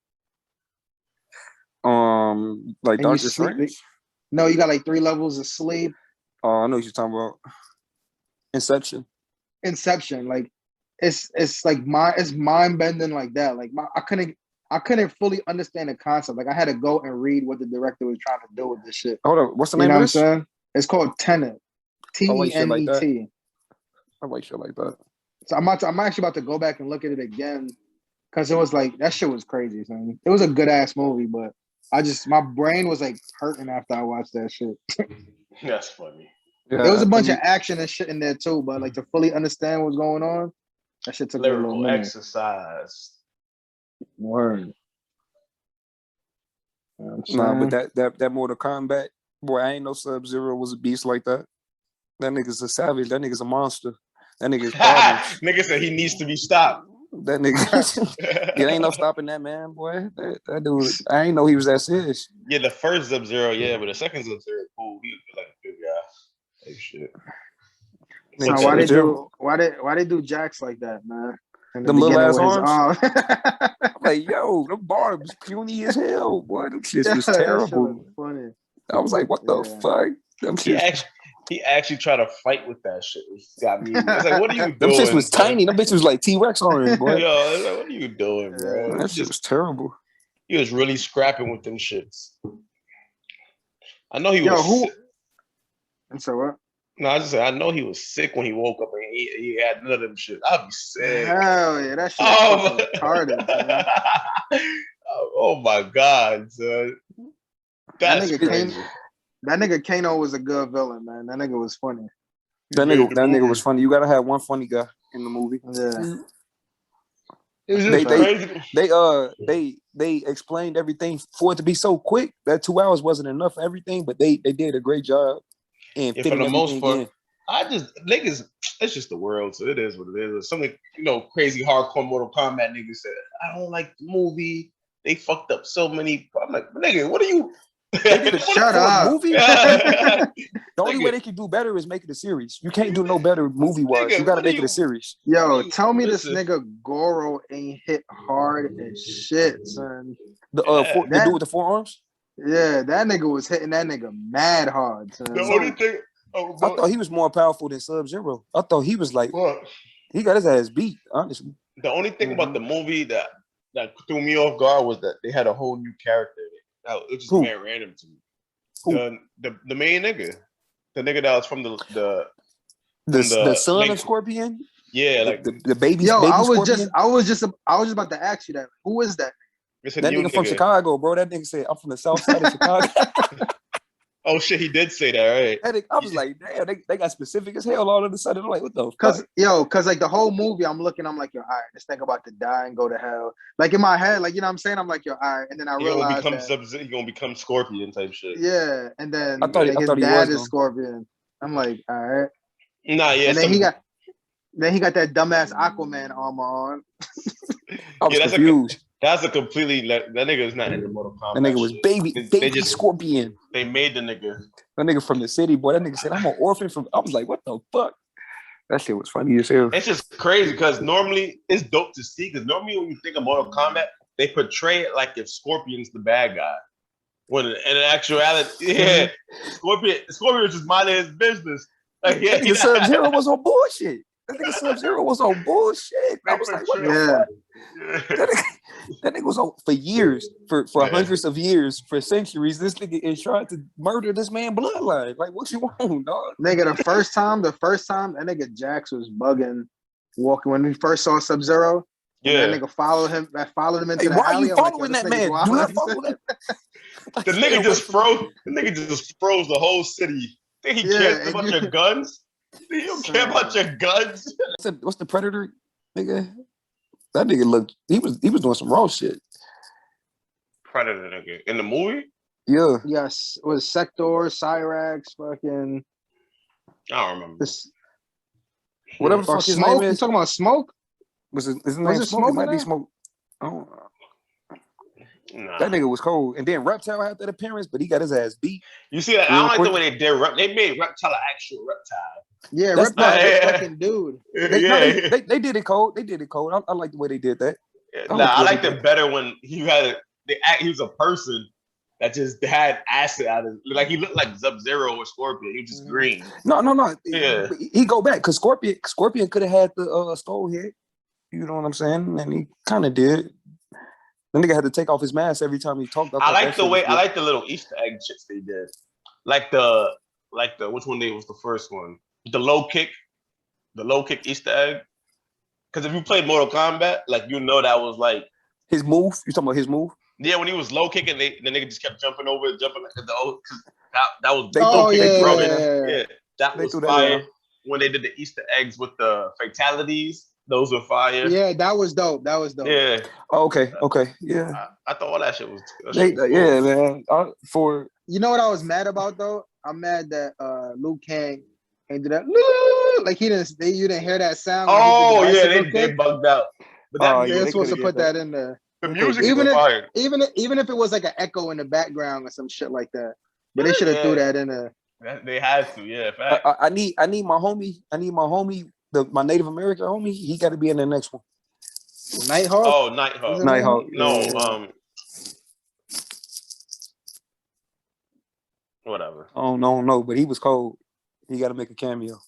Like Doctor Strange? No, you got like 3 levels of sleep. Oh, I know what you're talking about. Inception. Like it's like it's mind bending like that. Like I couldn't fully understand the concept. Like I had to go and read what the director was trying to do with this shit. Hold on, what's the name of this? What I'm saying? It's called Tenet. Tenet. I like shit like that. So I'm actually about to go back and look at it again because it was like that shit was crazy. Son. It was a good ass movie, but my brain was like hurting after I watched that shit. That's funny. Yeah, there was a bunch of action and shit in there too, but like to fully understand what's going on, that shit took me a little minute. Exercise. Word. Nah, but that Mortal Kombat, boy, I ain't no Sub-Zero was a beast like that. That nigga's a savage. That nigga's a monster. That nigga's problems. Nigga said he needs to be stopped. That nigga, it ain't no stopping that man, boy. That dude, I ain't know he was that serious. Yeah, the first Sub-Zero, yeah, but the second Sub-Zero, cool. He was like a good guy. Like shit. So why they do Jax like that, man? Them little ass arms. I'm like, yo, them barbs puny as hell, boy. Them shits was terrible. That shit funny. I was like, what the fuck? Them shits. He actually tried to fight with that shit. Which got me. It's like, what are you doing? Them shits was tiny. Them bitches was like T-Rex arms, boy. Yo, it's like, what are you doing, bro? That shit was terrible. He was really scrapping with them shits. I know he Yo, was. who? And so what? No, I just said I know he was sick when he woke up and he had none of them shit. I'd be sick. Hell yeah, that shit Oh, retarded, man. Oh my god, son. That's crazy. That nigga Kano was a good villain, man. That nigga was funny. That nigga was funny. You gotta have one funny guy in the movie. Yeah. It was just crazy. They explained everything for it to be so quick. That 2 hours wasn't enough for everything, but they did a great job in fitting for the most part. in. Niggas, it's just the world, so it is what it is. Something, crazy hardcore Mortal Kombat niggas said, I don't like the movie. They fucked up so many. I'm like, nigga, what are you? They did a shut up. movie. The only way they can do better is make it a series. You can't do no better movie wise. You gotta make it a series. Yo, tell me this nigga Goro ain't hit hard as shit, son. The dude with the forearms? Yeah, that nigga was hitting that nigga mad hard, son. The only thing I thought he was more powerful than Sub-Zero. I thought he was like he got his ass beat, honestly. The only thing about the movie that threw me off guard was that they had a whole new character. It just made random to me. The main nigga, the nigga that was from the son of Scorpion. Yeah, like the baby. Yo, baby I was Scorpion? just about to ask you that. Who is that? That nigga from Chicago, bro. That nigga said, "I'm from the South Side of Chicago." Oh shit, he did say that, right? I was like, damn, they got specific as hell all of a sudden. I'm like, what the fuck? Cause like the whole movie, I'm like, yo, all right, this nigga about to die and go to hell. Like in my head, like, you know what I'm saying? I'm like, yo, all right. And then I realized he's gonna become Scorpion type shit. Yeah, and then I thought his dad is Scorpion. I'm like, all right. Nah, yeah. And then he got that dumbass Aquaman armor on. I was confused. That's a completely that nigga is not in the Mortal Kombat. That nigga was baby Scorpion. They made the nigga. That nigga from the city, boy. That nigga said, I'm an orphan from. I was like, what the fuck? That shit was funny as hell. It's just crazy because normally it's dope to see. Because normally when you think of Mortal Kombat, they portray it like if Scorpion's the bad guy. When in actuality, Scorpion was just minding his business. Like, Sub-Zero was on bullshit. That nigga Sub-Zero was on bullshit. I was like, what the fuck? That nigga was on for years, for hundreds of years, for centuries. This nigga is trying to murder this man bloodline. Like, what you want, dog? Nigga, the first time, that nigga Jax was bugging, walking when we first saw Sub-Zero. Yeah, that nigga followed him into the alley. Why are you following that man? Do not follow that. The nigga just froze. The nigga just froze the whole city. Think he cares about your guns? You don't care about your guns? What's the Predator, nigga? That nigga looked. He was doing some raw shit. Predator, nigga, in the movie. Yeah. Yes, it was Sector, Cyrax, fucking. I don't remember. Whatever the fuck his Smoke? name is. You talking about Smoke? Was his name Smoke? It might be Smoke. Oh. Nah. That nigga was cold. And then Reptile had that appearance, but he got his ass beat. You see that? I don't like the way they did. They made Reptile an actual reptile. Yeah, Reptile is a fucking dude. They did it cold. They did it cold. I like the way they did that. I liked it better when he was a person that just had acid out of it. Like he looked like Sub-Zero or Scorpion. He was just green. No. Yeah. He go back because Scorpion could have had the skull head. You know what I'm saying? And he kind of did. The nigga had to take off his mask every time he talked. I like the little Easter egg shits they did. Like the which one was the first one? The low kick Easter egg. Because if you played Mortal Kombat, like you know that was like his move. You talking about his move? Yeah, when he was low kicking, the nigga just kept jumping over, that was that was fire. When they did the Easter eggs with the fatalities, those were fire. Yeah, that was dope. Yeah. Oh, okay. Yeah. I thought all that shit was. Yeah, man. You know what I was mad about though? I'm mad that Liu Kang ended up like you didn't hear that sound. Oh yeah, they bugged out. But they're supposed to put that in there. The music is fire. Even if it was like an echo in the background or some shit like that, but they should have threw that in there. They had to, yeah. I need my homie. My Native American homie. He got to be in the next one. Nighthawk. Oh, Nighthawk. No, whatever. Oh no, but he was cold. He got to make a cameo.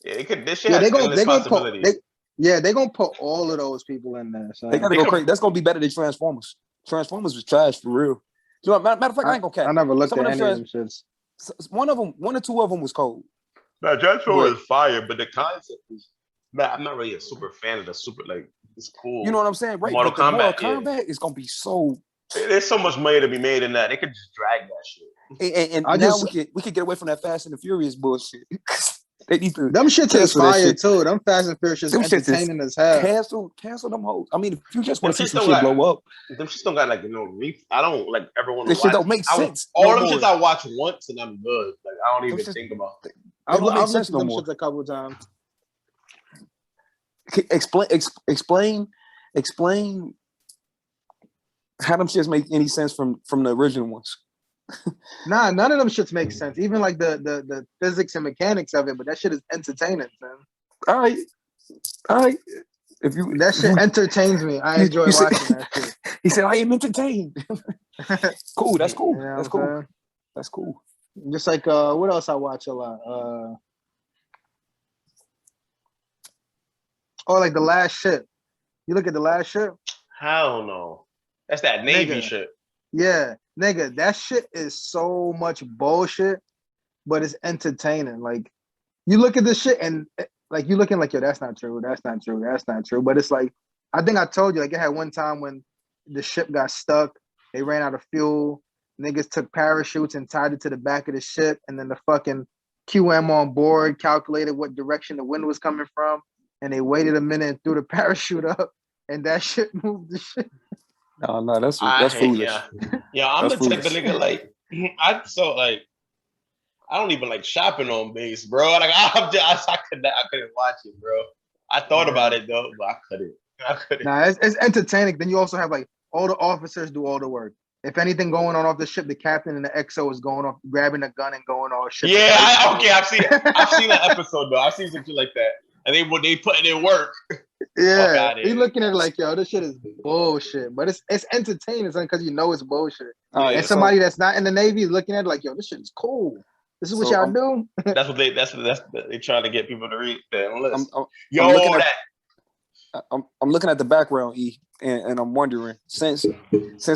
Yeah, this shit has endless possibilities. They're gonna put all of those people in there. So. They gotta go crazy. That's gonna be better than Transformers. Transformers was trash for real. So, matter of fact, I ain't gonna cap. I never looked Some at of any them of them shits. one or two of them was cold. No, Transformers is fire, but the concept is. I'm not really a super fan of the super like. It's cool. You know what I'm saying, right? Mortal But the Mortal Kombat, Kombat is gonna be so. There's so much money to be made in that. They could just drag that shit. And now we could get away from that Fast and the Furious bullshit. They need to. Them shits is fire too. Them Fast and Furious is entertaining as hell. Cancel them hoes. I mean, if you just want to see some shit shit blow up, them shits don't got like I don't like ever want to this watch. shit don't make sense. All them shits I watch once and I'm good. Like I don't even think about it. I've looked at them shits a couple times. Explain how them shits make any sense from the original ones. Nah, none of them shits make sense. Even like the physics and mechanics of it, but that shit is entertaining, man. All right. That shit entertains me. I enjoy watching that shit. He said, "I am entertained." Cool. That's cool. You know That's cool. That's cool. Just like what else I watch a lot? Like The Last Ship. You look at The Last Ship? Hell no. That's that Navy shit. Yeah, nigga, that shit is so much bullshit, but it's entertaining. Like, you look at this shit and like you looking like, yo, that's not true. But it's like, I think I told you, like, it had one time when the ship got stuck, they ran out of fuel, niggas took parachutes and tied it to the back of the ship, and then the fucking QM on board calculated what direction the wind was coming from, and they waited a minute and threw the parachute up, and that shit moved the ship. No, that's foolish. Yeah, I'm the type of nigga like I don't even like shopping on base, bro. Like I couldn't watch it, bro. I thought about it though, but I couldn't. Nah, it's entertaining. Then you also have like all the officers do all the work. If anything going on off the ship, the captain and the XO is going off, grabbing a gun and going off ship. Yeah, I've seen that episode though. I've seen something like that, and they put it in work. Yeah, he's looking at it like, yo, this shit is bullshit. But it's entertaining because you know it's bullshit. And somebody that's not in the Navy is looking at it like, yo, this shit is cool. This is what y'all do. That's what they trying to get people to read that list. I'm looking at the background, E, and I'm wondering, since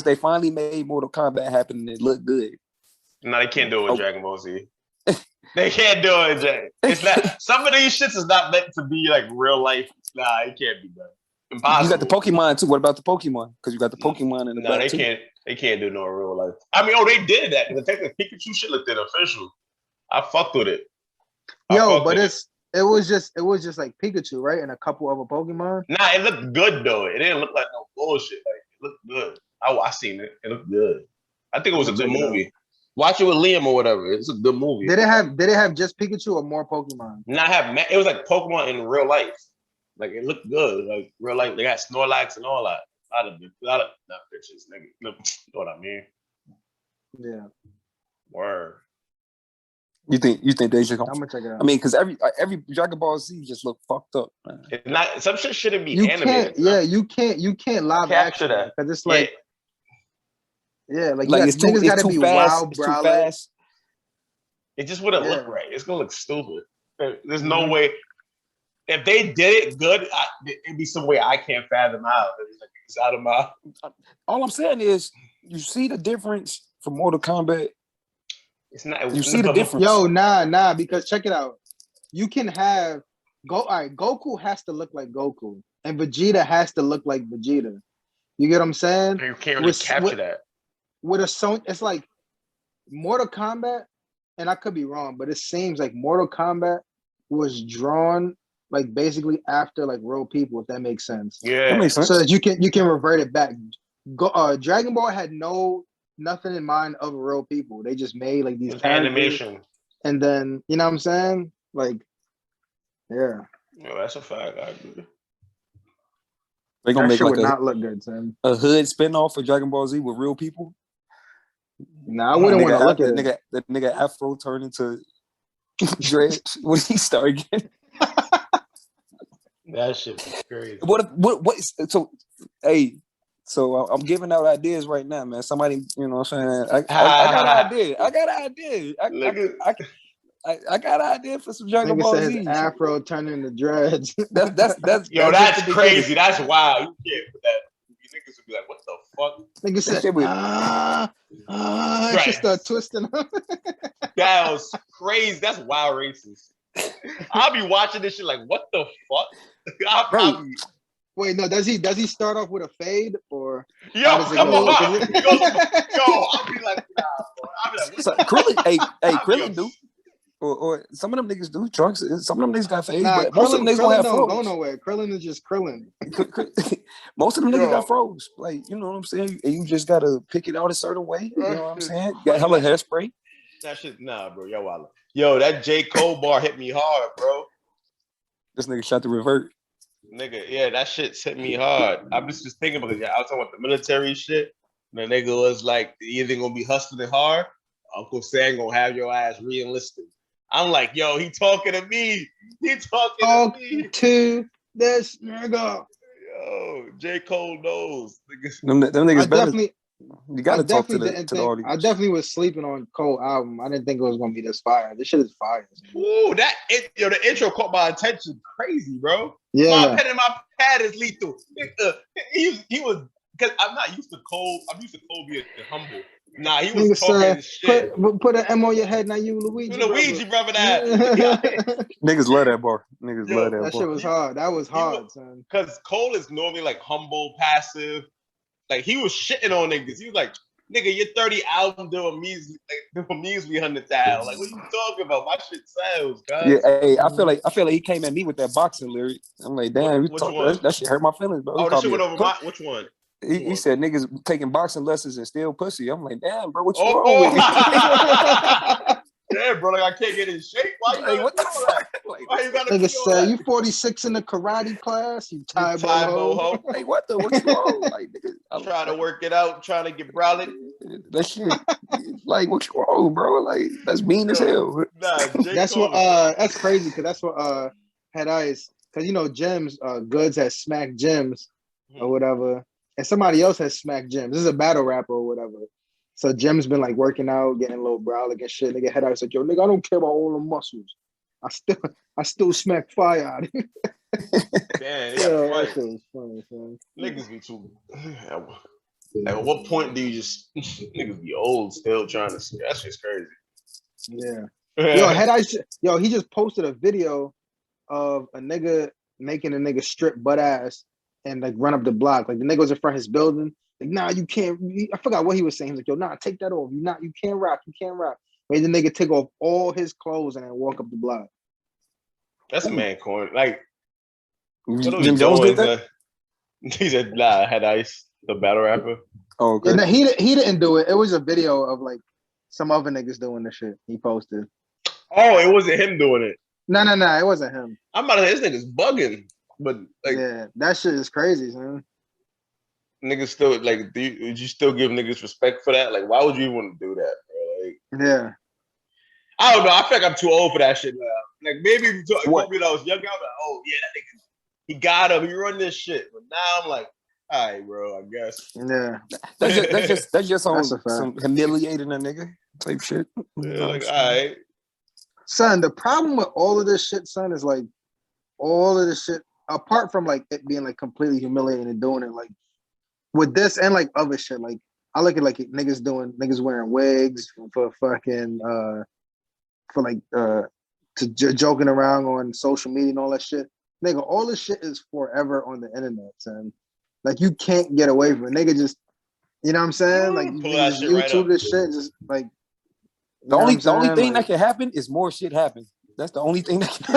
they finally made Mortal Kombat happen and it looked good. No, they can't do it with Dragon Ball Z. They can't do it, Jay. It's not. Some of these shits is not meant to be like real life. Nah, it can't be done. Impossible. You got the Pokemon too. What about the Pokemon? Because you got the Pokemon in the back too. They can't do no real life. I mean, they did that. The technical Pikachu shit looked official. I fucked with it. It was just like Pikachu, right? And a couple other Pokemon. Nah, it looked good though. It didn't look like no bullshit. Like it looked good. I seen it. It looked good. I think it was a good movie. Watch it with Liam or whatever. It's a good movie. Did it have just Pikachu or more Pokemon? It was like Pokemon in real life. Like it looked good. Like real life. They got Snorlax and all that. A lot of pictures, nigga. You know what I mean? Yeah. Word. You think they should? How much I got? I mean, because every Dragon Ball Z just look fucked up. Man. It's not. Some shit shouldn't be animated. You can't live capture action that because it's like. Yeah, like it's too gotta be fast. wild, It's too fast. It just wouldn't look right. It's gonna look stupid. There's no way. If they did it good, it'd be some way I can't fathom out. It's out of my. All I'm saying is, you see the difference from Mortal Kombat. It's not. You see the difference. Yo, nah. Because check it out. You can have Goku has to look like Goku, and Vegeta has to look like Vegeta. You get what I'm saying? You can't really capture that. With a Sony, it's like Mortal Kombat, and I could be wrong, but it seems like Mortal Kombat was drawn like basically after like real people, if that makes sense. Yeah, that makes sense. So that you can revert it back. Dragon Ball had nothing in mind of real people. They just made like these animation, and then you know what I'm saying? Like, yeah. Yo, that's a fact. I agree. They're gonna make like not look good, Tim. A hood spinoff for Dragon Ball Z with real people. Nah, I wouldn't want to look at it. The nigga Afro turned into Dread when he started getting. That shit is crazy. So I'm giving out ideas right now, man. Somebody, you know what I'm saying? I got an idea. I got an idea for some Dragon Ball Z. Afro turning into dreads. That's crazy. That's wild. You can't put that. You niggas would be like, what the fuck? Nigga said, Right. She start twisting. That was crazy. That's wild racist. I'll be watching this shit like, what the fuck? I'll be... Wait, no, does he start off with a fade or yo, come on? Yo, I'll be like, nah, bro. I'll be like, what So, Krillin do. Or some of them niggas do trunks. Some of them niggas got fades, but most of them niggas gonna have froze. Don't go nowhere. Krillin is just Krillin. Most of them niggas got froze. Like, you know what I'm saying? You just gotta pick it out a certain way. You know what I'm saying? Got hella hairspray. That shit, nah, bro. Yo, that J. Cole bar hit me hard, bro. This nigga shot the revert. Nigga, yeah, that shit hit me hard. I'm just thinking because I was talking about the military shit. And the nigga was like, you either gonna be hustling hard, Uncle Sam gonna have your ass re-enlisted. I'm like, yo, he talking to me. He talking to me. To this nigga. Yo, J. Cole knows. Them niggas better. You gotta talk to the audience. I definitely was sleeping on Cole album. I didn't think it was gonna be this fire. This shit is fire. Ooh, the intro caught my attention. Crazy, bro. Yeah. My pen and my pad is lethal. He was, because I'm not used to Cole. I'm used to Cole being humble. Nah, he was talking shit. Put an M on your head. Now you Luigi. Brother. That. Niggas love that bar. Niggas love that bar. That shit was hard. That was hard, son. Because Cole is normally like humble, passive. Like he was shitting on niggas. He was like, "Nigga, your 30 album doing measly 100,000. Like, what are you talking about? My shit sells, guys." Yeah, hey, I feel like he came at me with that boxing lyric. I'm like, damn, that shit hurt my feelings, bro. Oh, that shit went over my. Which one? He said niggas taking boxing lessons and still pussy. I'm like, damn, bro, what's wrong with you? Yeah, bro, like I can't get in shape. Why you like, what the fuck? Like, why you gotta nigga say you 46 in the karate class? You tie boho. Like, what's wrong? Like, nigga, I'm trying to work it out, trying to get brolic. That shit, like, what's wrong, bro? Like, that's mean as hell. Nah, that's what. That's crazy because that's what had ice. Because you know, Gems, Goods has smacked Gems or whatever, and somebody else has smacked Gems. This is a battle rapper or whatever. So Jim's been like working out, getting a little brolic and shit. Nigga head out like, yo, nigga, I don't care about all the muscles. I still smack fire out of it. Damn, that shit was funny, son. Niggas be too. At what point do you just niggas be old still trying to? That's just crazy. Yeah. Yo, head ice. Yo, he just posted a video of a nigga making a nigga strip butt ass and like run up the block. Like the nigga was in front of his building. Like, nah, you can't. I forgot what he was saying. He's like, yo, nah, take that off. You can't rap. You can't rap. Made the nigga take off all his clothes and then walk up the block. That's a man corn. Like, Jim Jones did that? He said, nah, Head Ice, the battle rapper. Oh, okay. Yeah, no, he didn't do it. It was a video of like some other niggas doing the shit. He posted. Oh, it wasn't him doing it. No, it wasn't him. I'm about to say, this nigga's bugging. But, like, yeah, that shit is crazy, man. Niggas still like, would you still give niggas respect for that? Like, why would you even want to do that, bro? Like, yeah, I don't know. I feel like I'm too old for that shit now. Like, maybe if you told me that I was younger, I'm like, oh yeah, that nigga, he got him. He run this shit. But now I'm like, all right, bro. I guess. Yeah, that's just some humiliating a nigga type shit. Yeah, like, all right, son. The problem with all of this shit, son, is like all of this shit. Apart from like it being like completely humiliating and doing it like. With this and like other shit, like I look at like niggas wearing wigs for fucking joking around on social media and all that shit. Nigga, all this shit is forever on the internet, son. Like you can't get away from it. Nigga just, you know what I'm saying? Like you just YouTube this shit, just like the only thing that can happen is more shit happen. That's the only thing that can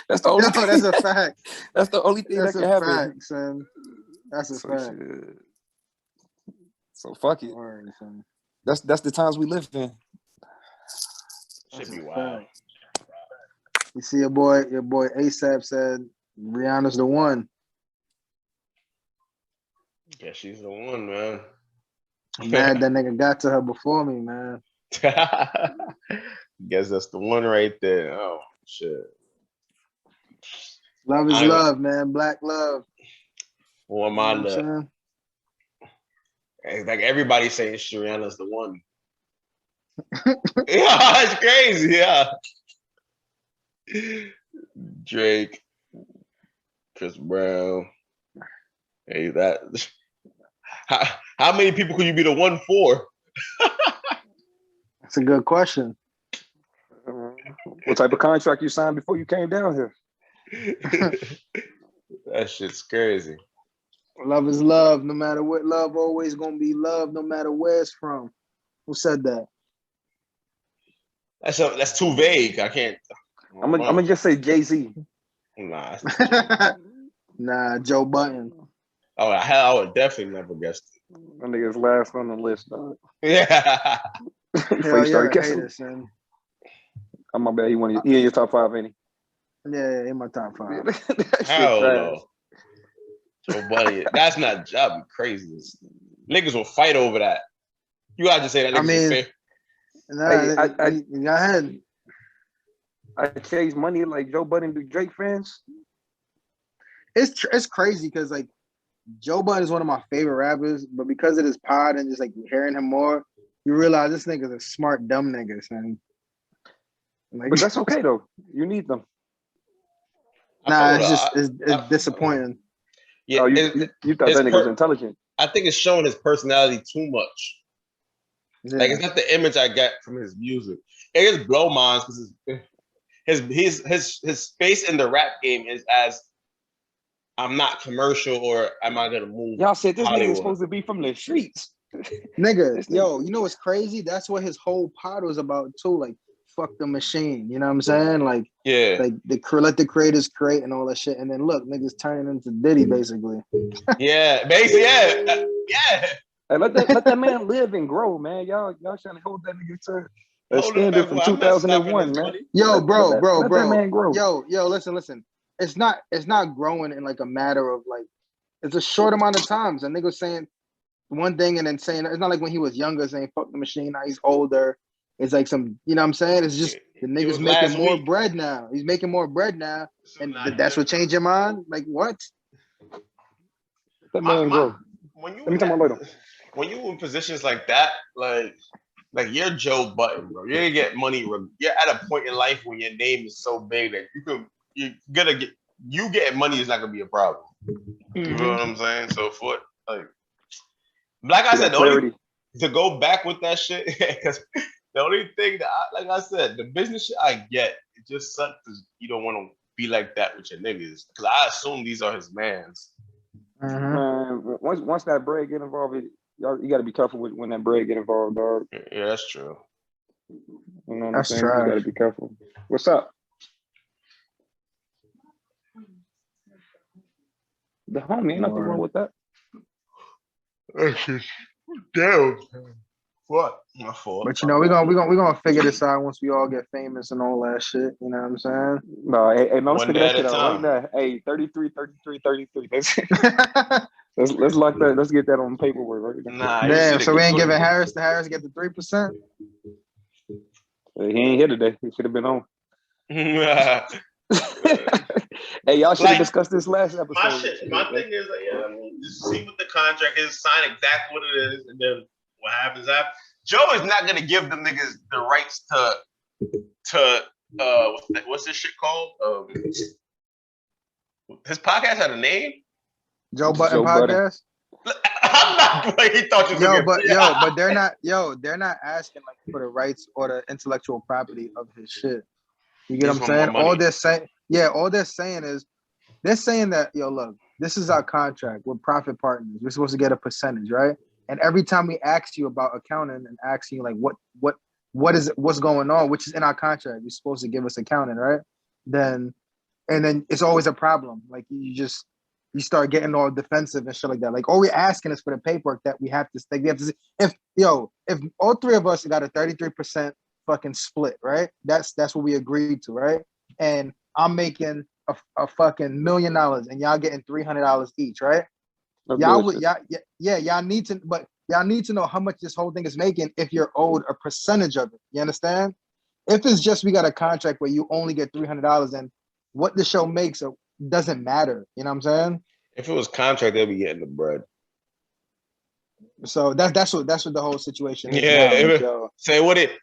That's the only thing. That's a fact. That's the only thing that can happen. Fact, son. That's a fact. So fuck it. That's the times we live in. Should be wild. You see your boy ASAP said Rihanna's the one. Yeah, she's the one, man. I'm mad that nigga got to her before me, man. Guess that's the one right there. Oh shit. Love is love, man. Black love. Or my love. Like everybody saying Rihanna's the one. Yeah, it's crazy. Yeah. Drake, Chris Brown. Hey, that How many people could you be the one for? That's a good question. What type of contract you signed before you came down here? That shit's crazy. Love is love, no matter what. Love always gonna be love, no matter where it's from. Who said that? That's too vague. I can't. I'm gonna just say Jay-Z. Nah. Nah, Joe Button. Oh hell, I would definitely never guessed it. That nigga's last on the list, dog. Yeah. Before you started guessing. Haters, son. Oh my bad. He in your top 5, ain't he? Yeah, in my top 5. Hell no. Joe Budden. That'd be crazy. Niggas will fight over that. You gotta just say that niggas fair. Nah, go ahead. I chase money like Joe Budden do Drake fans. It's crazy because like Joe Budden is one of my favorite rappers, but because of this pod and just like hearing him more, you realize this nigga's a smart, dumb nigga, son. Like, but that's okay though. You need them. Nah, it's disappointing. Yeah, you thought that nigga was intelligent. I think it's showing his personality too much. Yeah. Like it's not the image I get from his music. It just blow minds because his space in the rap game is as I'm not commercial or am I gonna move? Y'all said this Hollywood. nigga's supposed to be from the streets. Nigga, yo, you know what's crazy? That's what his whole pod was about too. Like, fuck the machine. You know what I'm saying? Like, yeah, like let the creators create and all that shit. And then look, niggas turning into Diddy basically. yeah, basically, yeah. Hey, let that man live and grow, man. Y'all trying to hold that nigga to a standard from 2001, man. Yo, bro. Let that man grow. Yo, listen. It's not growing in like a matter of like, it's a short amount of times. A nigga saying one thing and then saying, it's not like when he was younger saying fuck the machine. Now he's older. It's like some, you know what I'm saying? It's just the nigga's making more bread now. He's making more bread now, and that's what changed your mind. Like what? That man grow. Let me tell my later. When you in positions like that, like you're Joe Button, bro. You're gonna get money. You're at a point in life when your name is so big that you're gonna get getting money is not gonna be a problem. Mm-hmm. You know what I'm saying? So for like I said, to go back with that shit, because the only thing that like I said, the business shit I get, it just sucks because you don't want to be like that with your niggas. Because I assume these are his mans. Mm-hmm. Once that bread get involved, you got to be careful when that bread get involved, dog. Yeah, that's true. You know what I'm saying? You got to be careful. What's up? The homie, ain't nothing wrong with that. Damn. What? My fault. But you know, we're gonna figure this out once we all get famous and all that shit. You know what I'm saying? No, hey, let's figure that shit out right now. Hey, 33. Let's lock that. Let's get that on paperwork right now. Nah, damn. So we ain't giving Harris to Harris get the 3%. He ain't here today. He should have been on. Hey, y'all should have discussed this last episode. My thing is, just see what the contract is, sign exactly what it is, and then what happens after. Joe is not gonna give them niggas the rights to what's this shit called? His podcast had a name. Joe Button Podcast. I'm not like he thought you was but they're not asking like for the rights or the intellectual property of his shit. You get what I'm saying? All they're saying is they're saying that, yo, look, this is our contract. We're profit partners. We're supposed to get a percentage, right? And every time we ask you about accounting and asking you like what's going on, which is in our contract, you're supposed to give us accounting, right? Then it's always a problem. Like you start getting all defensive and shit like that. Like all we're asking is for the paperwork that we have to stay. We have to see if all three of us got a 33% fucking split, right? That's what we agreed to, right? And I'm making a fucking $1 million and y'all getting $300 each, right? Y'all need to know how much this whole thing is making if you're owed a percentage of it. You understand? If it's just we got a contract where you only get $300 and what the show makes doesn't matter. You know what I'm saying? If it was contract, they'd be getting the bread. So that's what the whole situation is.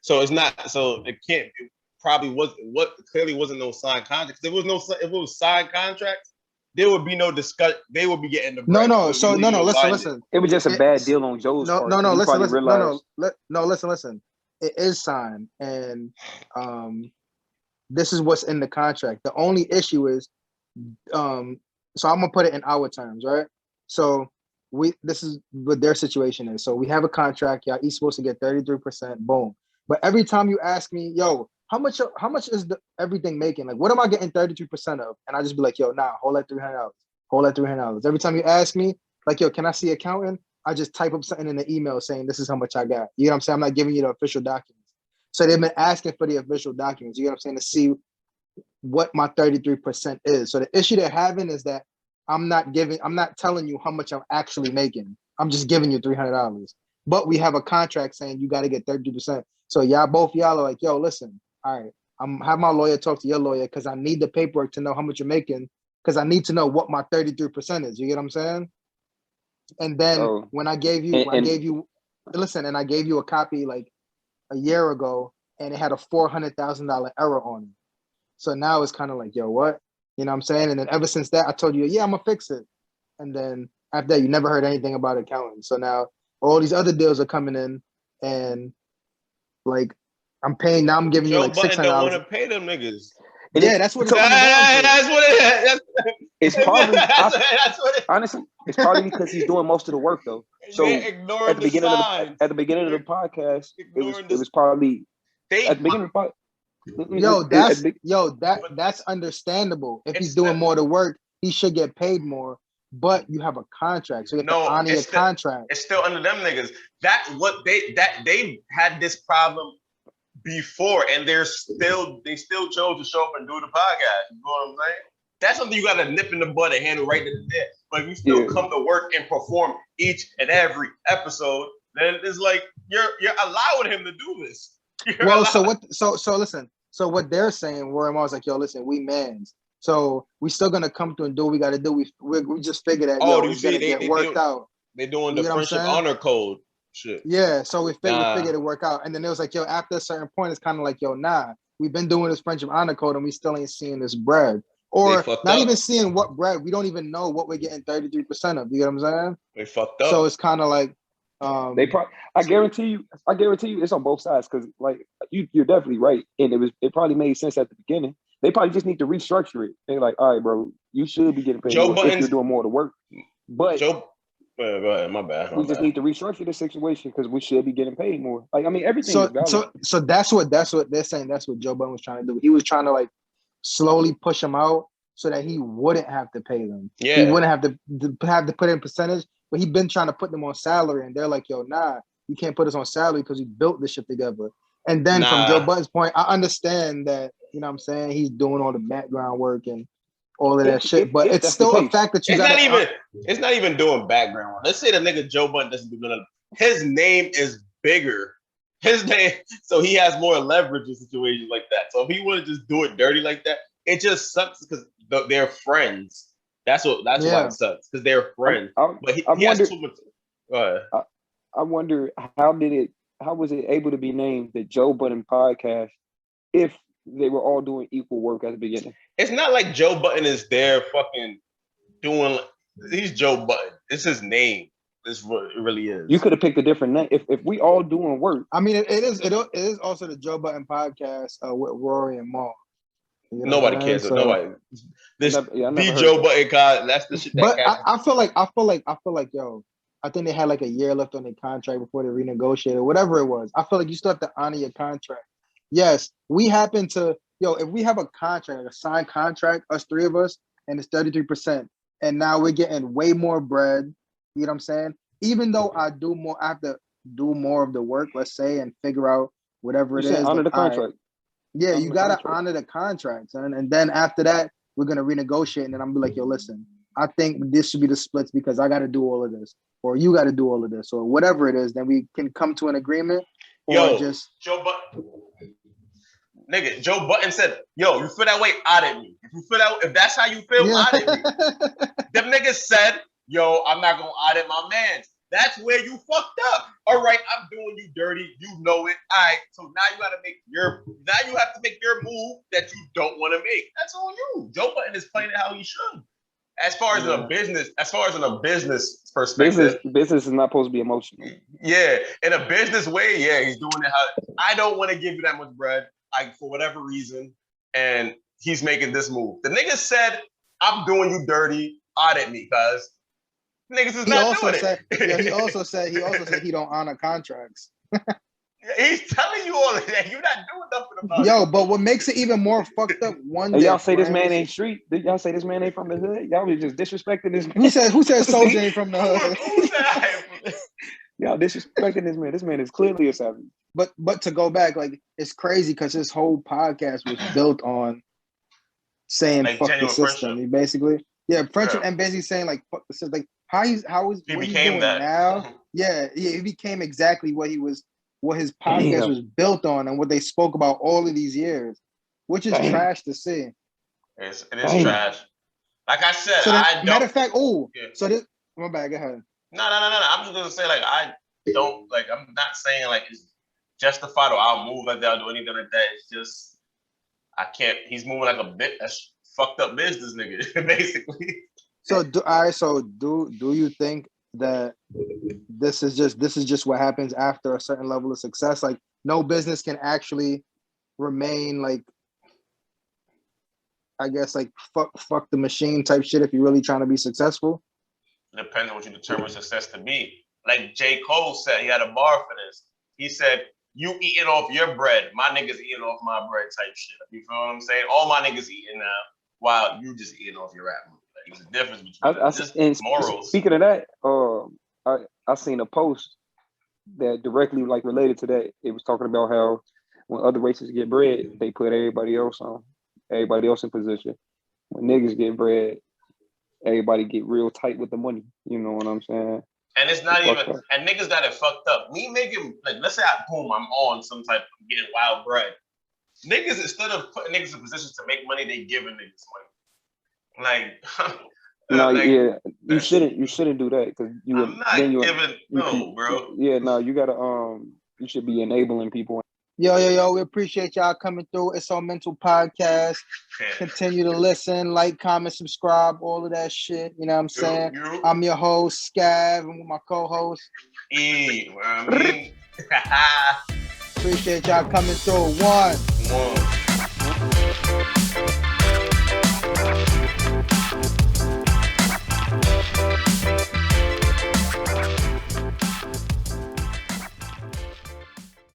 So it's not. So it can't. It probably wasn't. What clearly wasn't no signed contract. If it was signed contract, there would be no discussion. They would be getting the bread. No. So no. Listen. It was just a bad deal on Joe's part. No. He Listen. Realized... Listen. It is signed, and this is what's in the contract. The only issue is, so I'm gonna put it in our terms, right? So this is what their situation is. So we have a contract. Y'all each supposed to get 33%. Boom. But every time you ask me, yo, how much is everything making? Like, what am I getting 32% of? And I just be like, yo, nah, hold that $300. Hold that $300. Every time you ask me, like, yo, can I see accountant? I just type up something in the email saying this is how much I got. You know what I'm saying? I'm not giving you the official documents. So they've been asking for the official documents. You know what I'm saying? To see what my 33% is. So the issue they're having is that I'm not telling you how much I'm actually making. I'm just giving you $300. But we have a contract saying you got to get 32%. So y'all are like, yo, listen, all right, I'm have my lawyer talk to your lawyer because I need the paperwork to know how much you're making because I need to know what my 33% is. You get what I'm saying? And then when I gave you, and I gave you a copy like a year ago, and it had a $400,000 error on it. So now it's kind of like, yo, what? You know what I'm saying? And then ever since that, I told you, yeah, I'm gonna fix it. And then after that, you never heard anything about accounting. So now all these other deals are coming in, and like I'm paying now. I'm giving you like $600. Don't want to pay them niggas. Yeah, that's what it's coming down to. That's what it is. It's probably that's what it, honestly, it's probably because he's doing most of the work though. So at the beginning of the podcast, it was probably at the beginning of the podcast. That's understandable. If he's doing more of the work, he should get paid more. But you have a contract, so you have to honor your contract. It's still under them niggas. They had this problem before, and they still chose to show up and do the podcast. You know what I'm saying? That's something you got to nip in the bud and handle right then and there. But if you still come to work and perform each and every episode, then it's like you're allowing him to do this. Listen. So what they're saying, where I'm always like, yo, listen, we mans. So we still gonna come through and do what we got to do. We just figured that it's gonna get worked out. They're doing the friendship honor code shit. Yeah, so we figured it work out, and then it was like, yo, after a certain point, it's kind of like, yo, nah, we've been doing this friendship honor code, and we still ain't seeing this bread, or not even seeing what bread. We don't even know what we're getting 33% of. You get what I'm saying? They fucked up. So it's kind of like I guarantee you, it's on both sides because like you're definitely right, and it probably made sense at the beginning. They probably just need to restructure it. They're like, all right, bro, you should be getting paid more if you're doing more of the work. But go ahead, my bad. We just need to restructure the situation because we should be getting paid more. Like, I mean, everything is valid. So that's what they're saying. That's what Joe Budden was trying to do. He was trying to like slowly push them out so that he wouldn't have to pay them. Yeah. He wouldn't have to put in percentage, but he's been trying to put them on salary, and they're like, yo, nah, you can't put us on salary because we built this shit together. And then from Joe Budden's point, I understand that, you know what I'm saying, he's doing all the background work and all of that shit. But it's still a fact that it's not even doing background work. Let's say the nigga Joe Budden doesn't do nothing. His name is bigger. So he has more leverage in situations like that. So if he would just do it dirty like that, it just sucks because they're friends. That's why it sucks, because they're friends. But he has too much. Go ahead. I wonder how was it able to be named the Joe Budden podcast if they were all doing equal work at the beginning? It's not like Joe Budden is there fucking doing. He's Joe Budden. It's his name. This what it really is. You could have picked a different name if we all doing work. I mean, it is also the Joe Budden podcast with Rory and Maul. You know nobody cares. So, nobody. The Joe Budden card. That's the shit. But I feel like, yo, I think they had like a year left on their contract before they renegotiated, whatever it was. I feel like you still have to honor your contract. Yes, we happen to, if we have a contract, like a signed contract, us three of us, and it's 33%, and now we're getting way more bread, you know what I'm saying? Even though I have to do more of the work, let's say, and figure out whatever it is. Honor the contract. Yeah, you got to honor the contract, son. And then after that, we're going to renegotiate, and then I'm going to be like, yo, listen, I think this should be the splits because I got to do all of this, or you got to do all of this, or whatever it is. Then we can come to an agreement. Or just Joe Budden. Nigga, Joe Budden said, yo, you feel that way, audit me. If that's how you feel, audit me. Them niggas said, yo, I'm not going to audit my mans. That's where you fucked up. All right, I'm doing you dirty. You know it. All right, so now you have to make your move that you don't want to make. That's on you. Joe Budden is playing it how he should. as far as in a business perspective, business is not supposed to be emotional. Yeah, in a business way, yeah, he's doing it. I don't want to give you that much bread, for whatever reason, and he's making this move. The nigga said, "I'm doing you dirty, audit me, cuz." Niggas is not doing it. He also said he don't honor contracts. He's telling you all of that. You're not doing nothing about it. Yo, but what makes it even more fucked up? Y'all say this man ain't street. Y'all say this man ain't from the hood. Y'all was just disrespecting this man. Who said Soldier ain't from the hood? Who said y'all disrespecting this man. This man is clearly a savage. But to go back, like, it's crazy because his whole podcast was built on saying like fuck the system. He basically friendship and basically saying like fuck the system. Like how is he what became he's doing that now? He became exactly what his podcast was built on and what they spoke about all of these years, which is trash to see. It is trash. Like I said, so I don't. Matter of fact, so this. My bad. Go ahead. No. I'm just gonna say like I don't like. I'm not saying like it's justified or I'll move like that. I'll do anything like that. It's just I can't. He's moving like a fucked up business nigga, basically. So do you think that this is just what happens after a certain level of success? Like no business can actually remain like, I guess, like fuck the machine type shit if you're really trying to be successful? Depends on what you determine success to be. Like J. Cole said, he had a bar for this. He said, "You eating off your bread, my niggas eating off my bread," type shit. You feel what I'm saying? All my niggas eating now, while you just eating off your rap movie. Like, there's a difference between just morals. Speaking of that, I seen a post that directly like related to that. It was talking about how when other races get bread, they put everybody else in position. When niggas get bread, everybody get real tight with the money. You know what I'm saying? And it's not even, and niggas got it fucked up. Me making, like, let's say I'm on some type of getting wild bread. Niggas, instead of putting niggas in positions to make money, they giving niggas money. Like, you shouldn't do that because bro. Yeah, no, you gotta you should be enabling people. Yo, we appreciate y'all coming through. It's on Mental Podcast. Continue to listen, like, comment, subscribe, all of that shit. You know what I'm saying? I'm your host, Scav, and with my co-host. Appreciate y'all coming through. One.